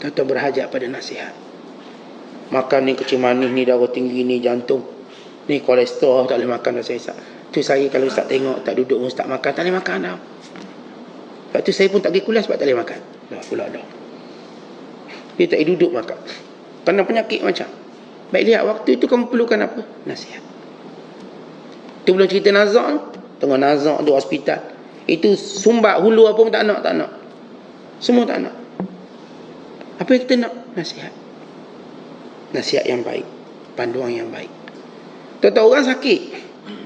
Tuan-tuan berhajat pada nasihat. Makan ni kecil manis ni, darah tinggi ni, jantung ni, kolesterol, tak boleh makan dah saya. Tu saya kalau Ustaz tengok tak duduk Ustaz makan, tak boleh makan dah. Sebab tu saya pun tak pergi kuliah sebab tak boleh makan. Dah pula dah. Dia tak boleh duduk makan. Kerana penyakit macam. Baik, lihat waktu itu kamu perlukan apa? Nasihat. Tu belum cerita nazak. Tengah nazak di hospital. Itu sumbat hulu apa pun tak nak. Semua tak nak. Apa yang kita nak? Nasihat. Nasihat yang baik. Panduan yang baik. Tahu-tahu orang sakit.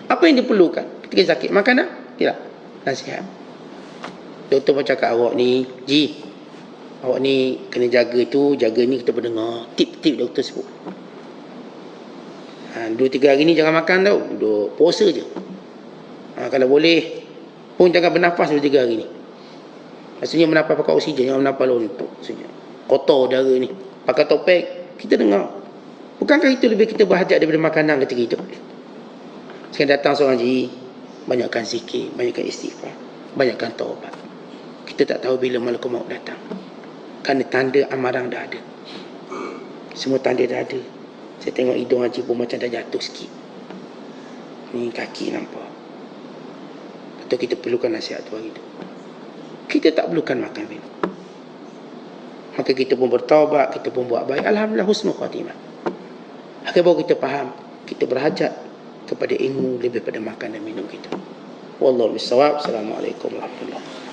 Apa yang diperlukan ketika sakit? Makanan? Tidak. Nasihat. Doktor pun cakap, awak ni, awak ni kena jaga tu, jaga ni, kita berdengar. Tip-tip doktor sebut. 2-3 hari ni jangan makan tau. Duduk puasa je. Kalau boleh pun jangan bernafas 2-3 hari ni. Maksudnya bernafas pakai oksigen, jangan bernafas lontok. Maksudnya kotor udara ni. Pakai topeng, kita dengar. Bukankah itu lebih kita berhajat daripada makanan ketika hidup? Sekarang datang seorang haji, banyakkan zikir, banyakkan istighfar, banyakkan taubat. Kita tak tahu bila malaikat maut datang. Kerana tanda amarang dah ada. Semua tanda dah ada. Saya tengok hidung haji pun macam dah jatuh sikit. Ni kaki nampak. Atau kita perlukan nasihat tu hari tu. Kita tak perlukan makan minum. Maka kita pun bertaubat, kita pun buat baik. Alhamdulillah, husnul khatimah. Akhirnya baru kita faham, kita berhajat kepada ilmu lebih pada makan dan minum kita. Wallahu bissawab. Assalamualaikum warahmatullahi wabarakatuh.